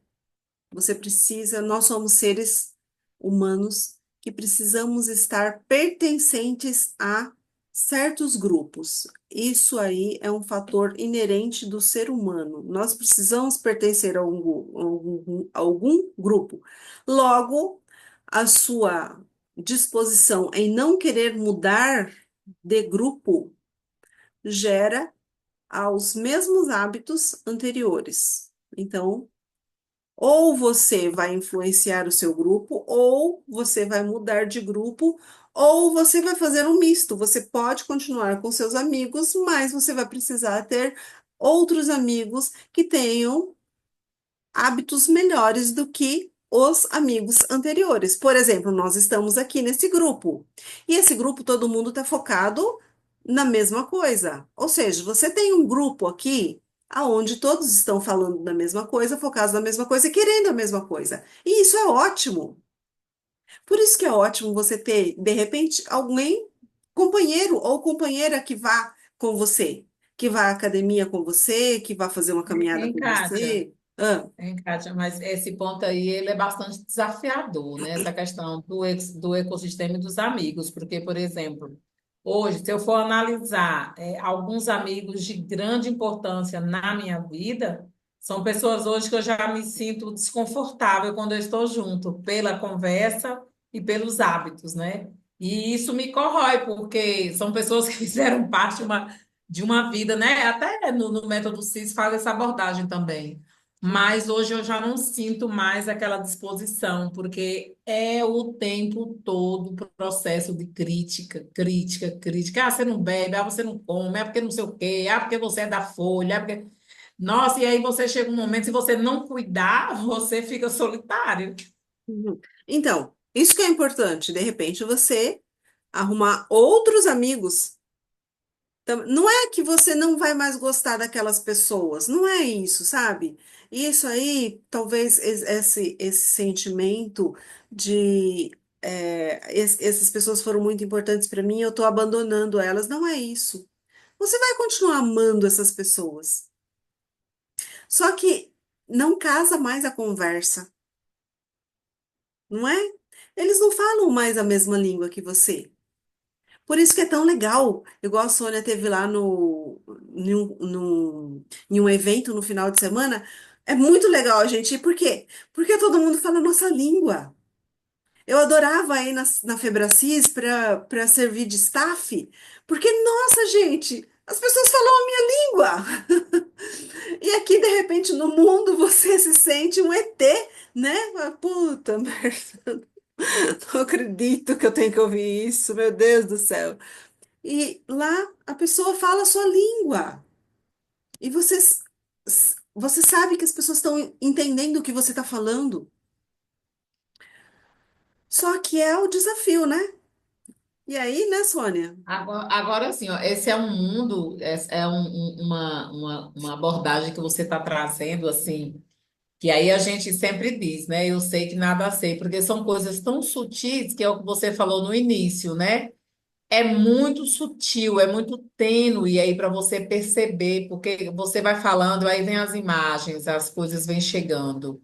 [SPEAKER 1] Você precisa, nós somos seres humanos que precisamos estar pertencentes a certos grupos. Isso aí é um fator inerente do ser humano. Nós precisamos pertencer a algum grupo. Logo, a sua disposição em não querer mudar de grupo gera aos mesmos hábitos anteriores. Então, ou você vai influenciar o seu grupo, ou você vai mudar de grupo, ou você vai fazer um misto. Você pode continuar com seus amigos, mas você vai precisar ter outros amigos que tenham hábitos melhores do que os amigos anteriores. Por exemplo, nós estamos aqui nesse grupo, e esse grupo todo mundo está focado na mesma coisa. Ou seja, você tem um grupo aqui aonde todos estão falando da mesma coisa, focados na mesma coisa e querendo a mesma coisa. E isso é ótimo. Por isso que é ótimo você ter, de repente, alguém, companheiro ou companheira que vá com você, que vá à academia com você, que vá fazer uma caminhada
[SPEAKER 2] Hein,
[SPEAKER 1] com
[SPEAKER 2] Kátia?
[SPEAKER 1] você. Ah,
[SPEAKER 2] Hein, Kátia, mas esse ponto aí ele é bastante desafiador, né? Essa questão do ecossistema e dos amigos, porque, por exemplo, hoje, se eu for analisar alguns amigos de grande importância na minha vida, são pessoas hoje que eu já me sinto desconfortável quando eu estou junto, pela conversa e pelos hábitos, né? E isso me corrói, porque são pessoas que fizeram parte de uma vida, né? Até no método CIS faz essa abordagem também. Mas hoje eu já não sinto mais aquela disposição, porque é o tempo todo processo de crítica, crítica, crítica. Ah, você não bebe, ah, você não come, ah, porque não sei o quê, ah, porque você é da Folha, ah, porque... Nossa, e aí você chega um momento, se você não cuidar, você fica solitário.
[SPEAKER 1] uhum. Então, isso que é importante. De repente, você arrumar outros amigos. Não é que você não vai mais gostar daquelas pessoas, não é isso, sabe? Isso aí, talvez esse sentimento de essas pessoas foram muito importantes para mim, eu tô abandonando elas, não é isso. Você vai continuar amando essas pessoas. Só que não casa mais a conversa, não é? Eles não falam mais a mesma língua que você. Por isso que é tão legal, igual a Sônia teve lá em um evento no final de semana. É muito legal a gente ir. Por quê? Porque todo mundo fala a nossa língua. Eu adorava ir na Febracis para servir de staff, porque, nossa, gente, as pessoas falam a minha língua. E aqui, de repente, no mundo, você se sente um ET, né? Puta merda, não acredito que eu tenho que ouvir isso, meu Deus do céu. E lá a pessoa fala a sua língua. E você sabe que as pessoas estão entendendo o que você está falando. Só que é o desafio, né? E aí, né, Sônia?
[SPEAKER 2] Agora sim, ó, esse é um mundo, uma abordagem que você está trazendo, assim, que aí a gente sempre diz, né? Eu sei que nada sei, porque são coisas tão sutis que é o que você falou no início, né? É muito sutil, é muito tênue aí para você perceber, porque você vai falando, aí vem as imagens, as coisas vêm chegando.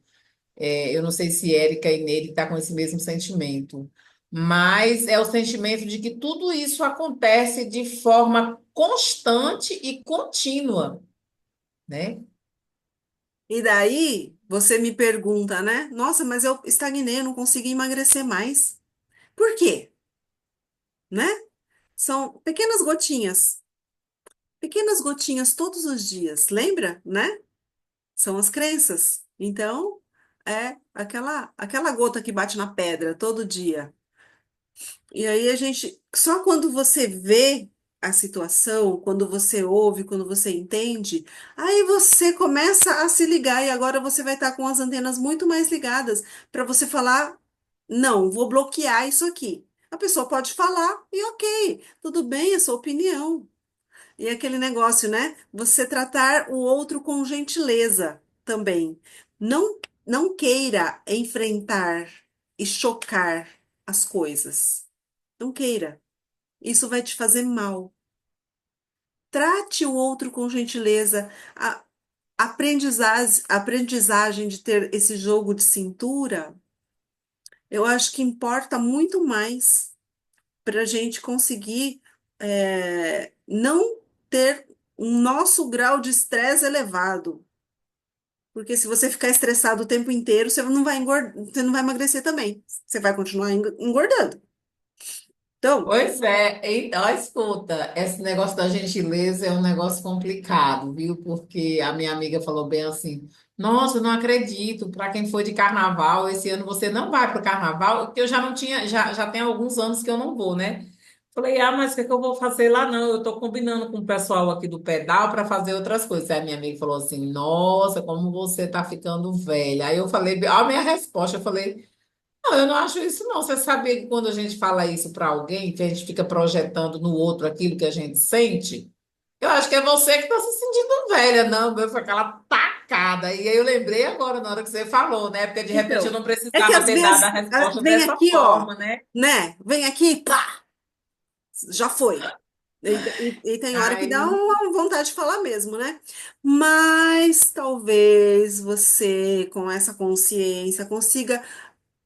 [SPEAKER 2] Eu não sei se Érica e Nery está com esse mesmo sentimento, mas é o sentimento de que tudo isso acontece de forma constante e contínua, né?
[SPEAKER 1] E daí você me pergunta, né? Nossa, mas eu estagnei, eu não consegui emagrecer mais. Por quê? Né? São pequenas gotinhas todos os dias, lembra, né? São as crenças. Então, é aquela gota que bate na pedra todo dia. E aí a gente, só quando você vê a situação, quando você ouve, quando você entende, aí você começa a se ligar e agora você vai estar com as antenas muito mais ligadas para você falar, não, vou bloquear isso aqui. A pessoa pode falar e ok, tudo bem, é sua opinião. E aquele negócio, né? Você tratar o outro com gentileza também. Não queira enfrentar e chocar as coisas. Não queira. Isso vai te fazer mal. Trate o outro com gentileza. A aprendizagem de ter esse jogo de cintura, eu acho que importa muito mais para a gente conseguir não ter um nosso grau de estresse elevado. Porque se você ficar estressado o tempo inteiro, você não vai você não vai emagrecer também. Você vai continuar engordando. Então,
[SPEAKER 2] Pois é, então, escuta, esse negócio da gentileza é um negócio complicado, viu? Porque a minha amiga falou bem assim: Nossa, eu não acredito, para quem foi de carnaval, esse ano você não vai para o carnaval, porque eu já não tinha, já tem alguns anos que eu não vou, né? Falei, ah, mas o que é que eu vou fazer lá? Não, eu tô combinando com o pessoal aqui do pedal para fazer outras coisas. Aí minha amiga falou assim, nossa, como você tá ficando velha. Aí eu falei, a minha resposta, eu falei, não, eu não acho isso não. Você sabia que quando a gente fala isso para alguém, que a gente fica projetando no outro aquilo que a gente sente? Eu acho que é você que está se sentindo velha, não, meu, foi aquela tacada. E aí eu lembrei agora, na hora que você falou, né? Porque de repente eu
[SPEAKER 1] Então,
[SPEAKER 2] não
[SPEAKER 1] é que
[SPEAKER 2] precisava
[SPEAKER 1] às
[SPEAKER 2] ter dado a
[SPEAKER 1] vezes
[SPEAKER 2] resposta
[SPEAKER 1] vem
[SPEAKER 2] dessa
[SPEAKER 1] aqui, ó,
[SPEAKER 2] forma, né?
[SPEAKER 1] né? Vem aqui, pá, já foi. E tem hora que dá
[SPEAKER 2] Aí,
[SPEAKER 1] uma vontade de falar mesmo, né? Mas talvez você, com essa consciência, consiga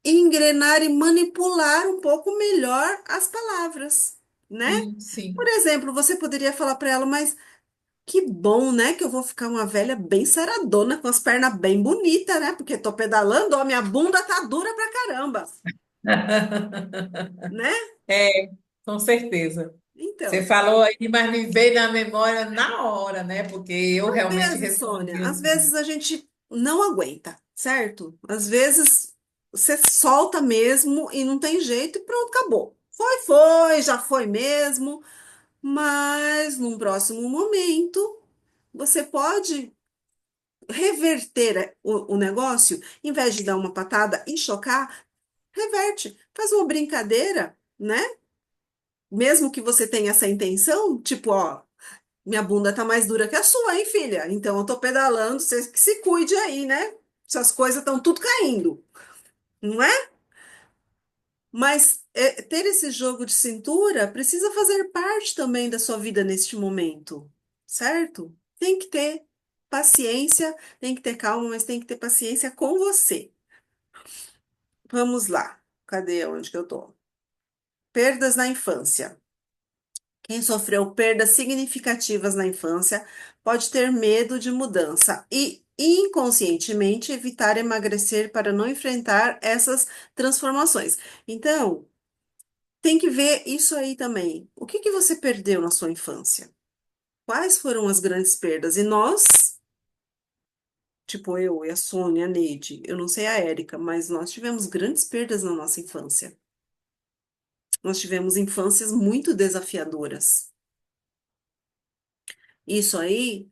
[SPEAKER 1] engrenar e manipular um pouco melhor as palavras, né?
[SPEAKER 2] sim,
[SPEAKER 1] Por
[SPEAKER 2] sim.
[SPEAKER 1] exemplo, você poderia falar para ela, mas que bom, né? Que eu vou ficar uma velha bem saradona, com as pernas bem bonitas, né? Porque tô pedalando, ó, minha bunda tá dura pra caramba, né?
[SPEAKER 2] É, com certeza. Você
[SPEAKER 1] Então.
[SPEAKER 2] falou aí, mas me veio na memória na hora, né? Porque eu
[SPEAKER 1] Às
[SPEAKER 2] realmente
[SPEAKER 1] vezes, Sônia,
[SPEAKER 2] respondi
[SPEAKER 1] às
[SPEAKER 2] assim.
[SPEAKER 1] vezes a gente não aguenta, certo? Às vezes você solta mesmo e não tem jeito e pronto, acabou. Foi, já foi mesmo, mas num próximo momento você pode reverter o negócio, em vez de dar uma patada e chocar, reverte, faz uma brincadeira, né? Mesmo que você tenha essa intenção, tipo, ó. Minha bunda tá mais dura que a sua, hein, filha? Então eu tô pedalando, você que se cuide aí, né? Essas coisas estão tudo caindo, não é? Mas ter esse jogo de cintura precisa fazer parte também da sua vida neste momento, certo? Tem que ter paciência, tem que ter calma, mas tem que ter paciência com você. Vamos lá. Cadê onde que eu tô? Perdas na infância. Quem sofreu perdas significativas na infância pode ter medo de mudança e inconscientemente evitar emagrecer para não enfrentar essas transformações. Então, tem que ver isso aí também. O que que você perdeu na sua infância? Quais foram as grandes perdas? E nós, tipo eu e a Sônia, a Neide, eu não sei a Érica, mas nós tivemos grandes perdas na nossa infância. Nós tivemos infâncias muito desafiadoras. Isso aí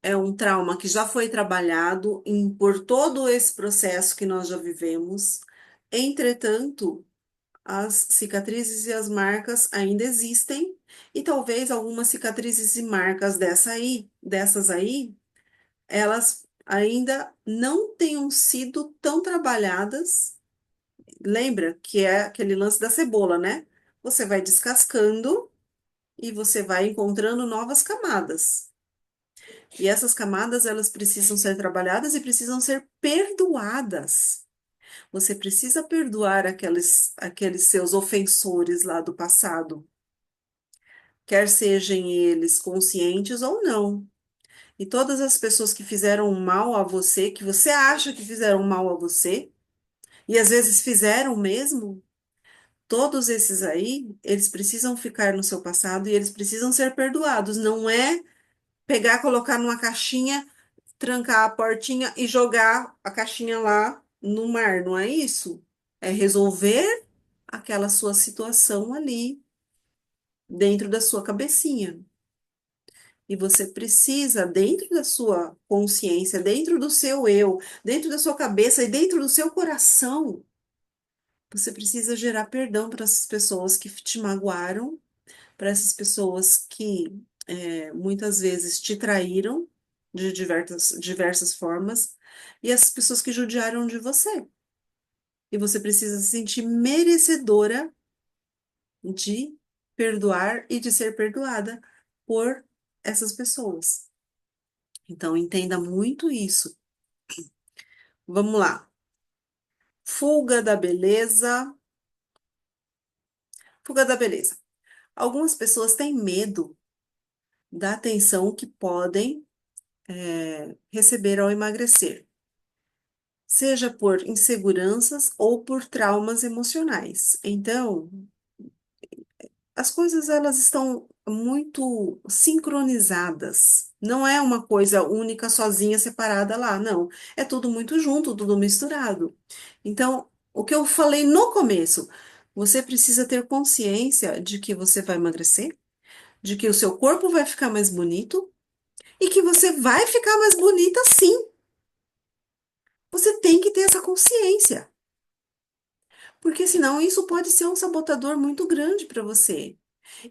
[SPEAKER 1] é um trauma que já foi trabalhado por todo esse processo que nós já vivemos. Entretanto, as cicatrizes e as marcas ainda existem, e talvez algumas cicatrizes e marcas dessas aí, elas ainda não tenham sido tão trabalhadas. Lembra que é aquele lance da cebola, né? Você vai descascando e você vai encontrando novas camadas. E essas camadas, elas precisam ser trabalhadas e precisam ser perdoadas. Você precisa perdoar aqueles seus ofensores lá do passado, quer sejam eles conscientes ou não. E todas as pessoas que fizeram mal a você, que você acha que fizeram mal a você, e às vezes fizeram mesmo, todos esses aí, eles precisam ficar no seu passado e eles precisam ser perdoados. Não é pegar, colocar numa caixinha, trancar a portinha e jogar a caixinha lá no mar, não é isso? É resolver aquela sua situação ali dentro da sua cabecinha. E você precisa, dentro da sua consciência, dentro do seu eu, dentro da sua cabeça e dentro do seu coração, você precisa gerar perdão para essas pessoas que te magoaram, para essas pessoas que muitas vezes te traíram de diversas formas, e essas pessoas que judiaram de você. E você precisa se sentir merecedora de perdoar e de ser perdoada por essas pessoas. Então, entenda muito isso. Vamos lá. Fuga da beleza. Fuga da beleza. Algumas pessoas têm medo da atenção que podem receber ao emagrecer, seja por inseguranças ou por traumas emocionais. Então, as coisas elas estão muito sincronizadas. Não é uma coisa única, sozinha, separada lá, não. É tudo muito junto, tudo misturado. Então, o que eu falei no começo, Você precisa ter consciência de que você vai emagrecer, de que o seu corpo vai ficar mais bonito e que você vai ficar mais bonita sim. Você tem que ter essa consciência, porque senão isso pode ser um sabotador muito grande para você.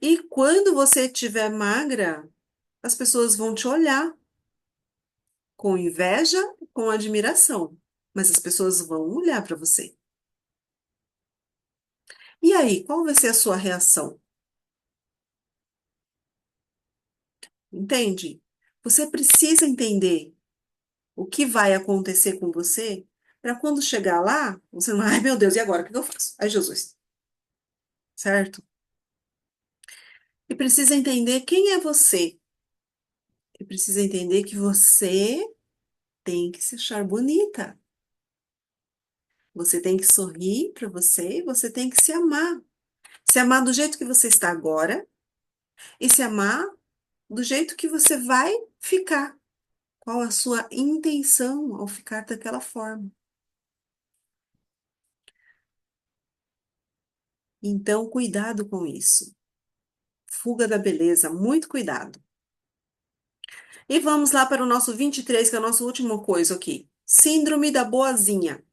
[SPEAKER 1] E quando você estiver magra, as pessoas vão te olhar com inveja, com admiração, mas as pessoas vão olhar para você. E aí, qual vai ser a sua reação? Entende? Você precisa entender o que vai acontecer com você para quando chegar lá, você não, ai meu Deus, e agora? O que que eu faço? Ai, Jesus, certo? E precisa entender quem é você. E precisa entender que você tem que se achar bonita. Você tem que sorrir para você e você tem que se amar. Se amar do jeito que você está agora e se amar do jeito que você vai ficar. Qual a sua intenção ao ficar daquela forma? Então, cuidado com isso. Fuga da beleza, muito cuidado. E vamos lá para o nosso 23, que é a nossa última coisa aqui. Síndrome da boazinha,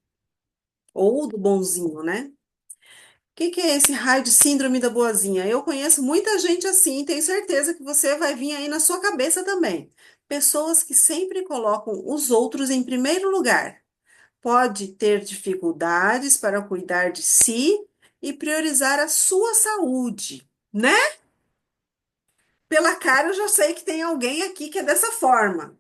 [SPEAKER 1] ou do bonzinho, né? O que que é esse raio de síndrome da boazinha? Eu conheço muita gente assim, e tenho certeza que você vai vir aí na sua cabeça também. Pessoas que sempre colocam os outros em primeiro lugar. Pode ter dificuldades para cuidar de si e priorizar a sua saúde, né? Pela cara, eu já sei que tem alguém aqui que é dessa forma.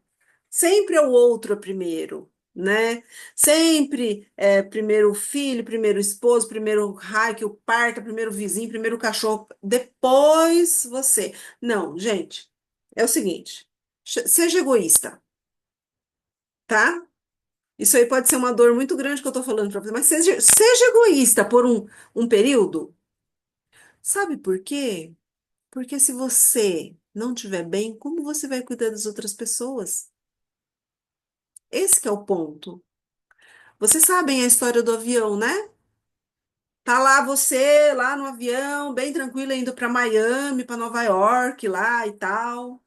[SPEAKER 1] Sempre é o outro primeiro, né? Sempre é primeiro o filho, primeiro o esposo, primeiro o raio que o parta, primeiro o vizinho, primeiro o cachorro, depois você. Não, gente, é o seguinte, seja egoísta, tá? Isso aí pode ser uma dor muito grande que eu tô falando pra você, mas seja egoísta por um período. Sabe por quê? Porque se você não estiver bem, como você vai cuidar das outras pessoas? Esse que é o ponto. Vocês sabem a história do avião, né? Tá lá você, lá no avião, bem tranquilo, indo para Miami, para Nova York, lá e tal.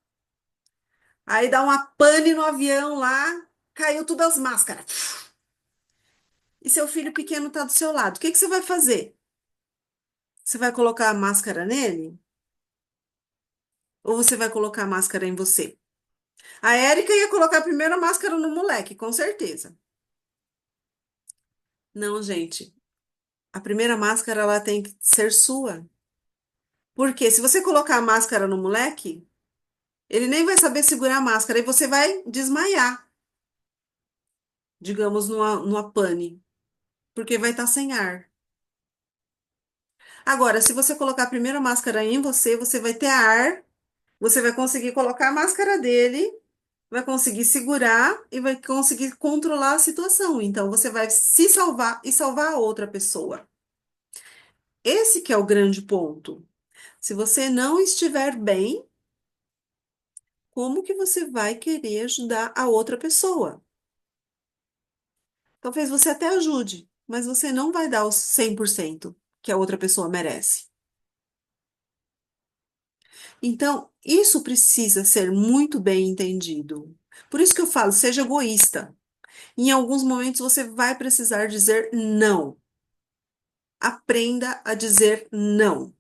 [SPEAKER 1] Aí dá uma pane no avião lá, caiu tudo as máscaras. E seu filho pequeno tá do seu lado. O que que você vai fazer? Você vai colocar a máscara nele? Ou você vai colocar a máscara em você? A Érica ia colocar primeiro a máscara no moleque, com certeza. Não, gente. A primeira máscara ela tem que ser sua. Porque se você colocar a máscara no moleque, ele nem vai saber segurar a máscara e você vai desmaiar, digamos, numa pane, porque vai estar sem ar. Agora, se você colocar a primeira máscara em você, você vai ter ar, você vai conseguir colocar a máscara dele, vai conseguir segurar e vai conseguir controlar a situação. Então, você vai se salvar e salvar a outra pessoa. Esse que é o grande ponto. Se você não estiver bem, como que você vai querer ajudar a outra pessoa? Talvez você até ajude, mas você não vai dar os 100% que a outra pessoa merece. Então, isso precisa ser muito bem entendido. Por isso que eu falo, seja egoísta. Em alguns momentos você vai precisar dizer não. Aprenda a dizer não,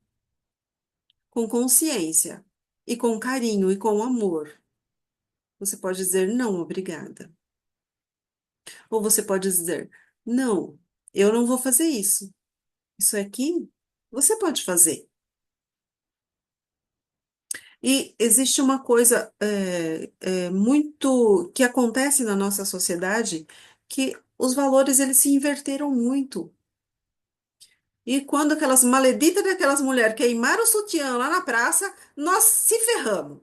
[SPEAKER 1] com consciência e com carinho e com amor. Você pode dizer não, obrigada. Ou você pode dizer não, eu não vou fazer isso. Isso aqui você pode fazer. E existe uma coisa muito que acontece na nossa sociedade, que os valores eles se inverteram muito. E quando aquelas maleditas daquelas mulheres queimaram o sutiã lá na praça, nós se ferramos,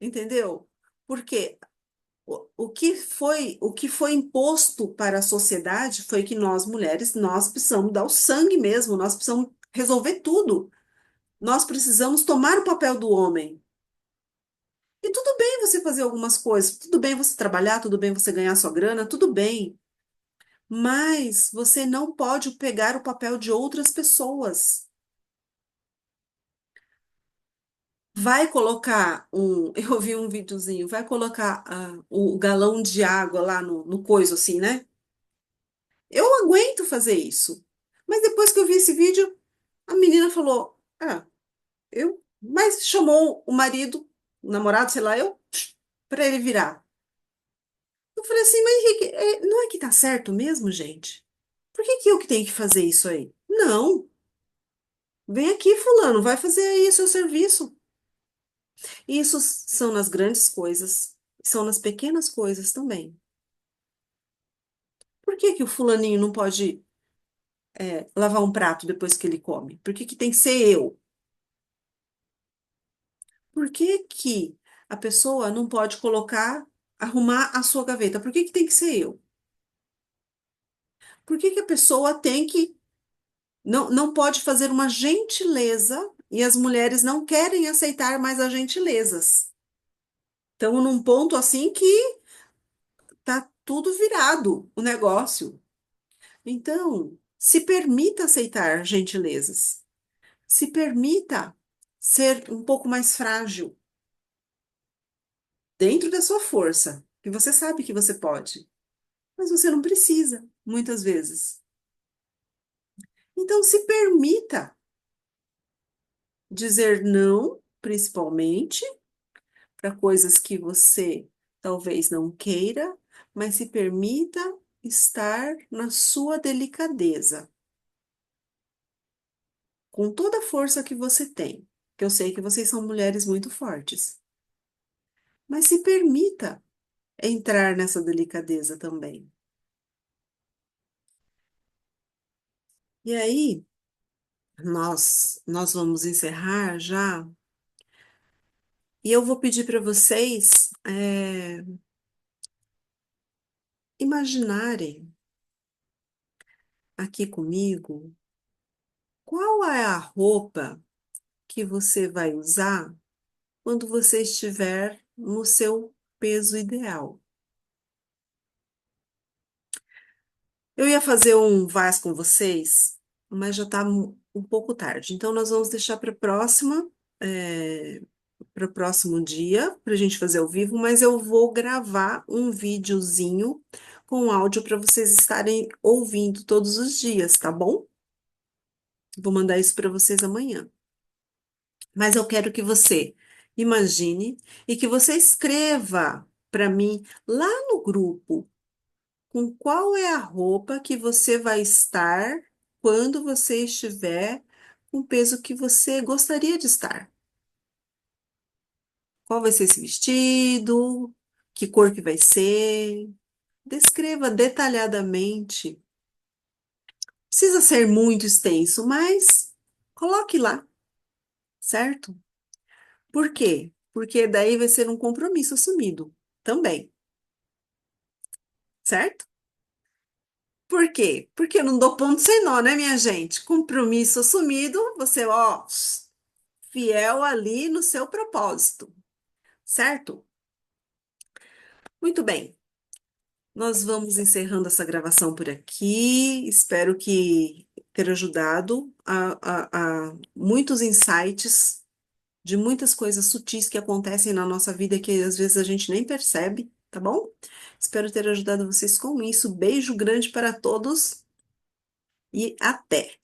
[SPEAKER 1] entendeu? Porque o que foi imposto para a sociedade foi que nós mulheres nós precisamos dar o sangue mesmo, nós precisamos resolver tudo. Nós precisamos tomar o papel do homem. E tudo bem você fazer algumas coisas, tudo bem você trabalhar, tudo bem você ganhar sua grana, tudo bem. Mas você não pode pegar o papel de outras pessoas. Vai colocar um, eu vi um videozinho, vai colocar o galão de água lá no coiso assim, né? Eu aguento fazer isso. Mas depois que eu vi esse vídeo, a menina falou: Ah, mas chamou o marido, o namorado, sei lá, para ele virar. Eu falei assim, mas Henrique, não é que tá certo mesmo, gente? Por que que eu que tenho que fazer isso aí? Não, vem aqui, fulano, vai fazer aí o seu serviço. Isso são nas grandes coisas, são nas pequenas coisas também. Por que que o fulaninho não pode, lavar um prato depois que ele come? Por que que tem que ser eu? Por que que a pessoa não pode arrumar a sua gaveta? Por que que tem que ser eu? Por que que a pessoa não pode fazer uma gentileza e as mulheres não querem aceitar mais as gentilezas? Estamos num ponto assim que tá tudo virado o negócio. Então, se permita aceitar gentilezas. Se permita ser um pouco mais frágil dentro da sua força, que você sabe que você pode, mas você não precisa, muitas vezes. Então, se permita dizer não, principalmente para coisas que você talvez não queira, mas se permita estar na sua delicadeza, com toda a força que você tem, que eu sei que vocês são mulheres muito fortes, mas se permita entrar nessa delicadeza também. E aí, nós vamos encerrar já, e eu vou pedir para vocês imaginarem aqui comigo qual é a roupa que você vai usar quando você estiver no seu peso ideal. Eu ia fazer um vaz com vocês, mas já está um pouco tarde. Então, nós vamos deixar para o próximo dia, para a gente fazer ao vivo, mas eu vou gravar um videozinho com áudio para vocês estarem ouvindo todos os dias, tá bom? Vou mandar isso para vocês amanhã. Mas eu quero que você imagine e que você escreva para mim lá no grupo com qual é a roupa que você vai estar quando você estiver com o peso que você gostaria de estar. Qual vai ser esse vestido? Que cor que vai ser? Descreva detalhadamente. Precisa ser muito extenso, mas coloque lá, certo? Por quê? Porque daí vai ser um compromisso assumido também, certo? Por quê? Porque eu não dou ponto sem nó, né, minha gente? Compromisso assumido, você, ó, fiel ali no seu propósito, certo? Muito bem. Nós vamos encerrando essa gravação por aqui. Espero que ter ajudado a muitos insights de muitas coisas sutis que acontecem na nossa vida que às vezes a gente nem percebe, tá bom? Espero ter ajudado vocês com isso. Beijo grande para todos e até!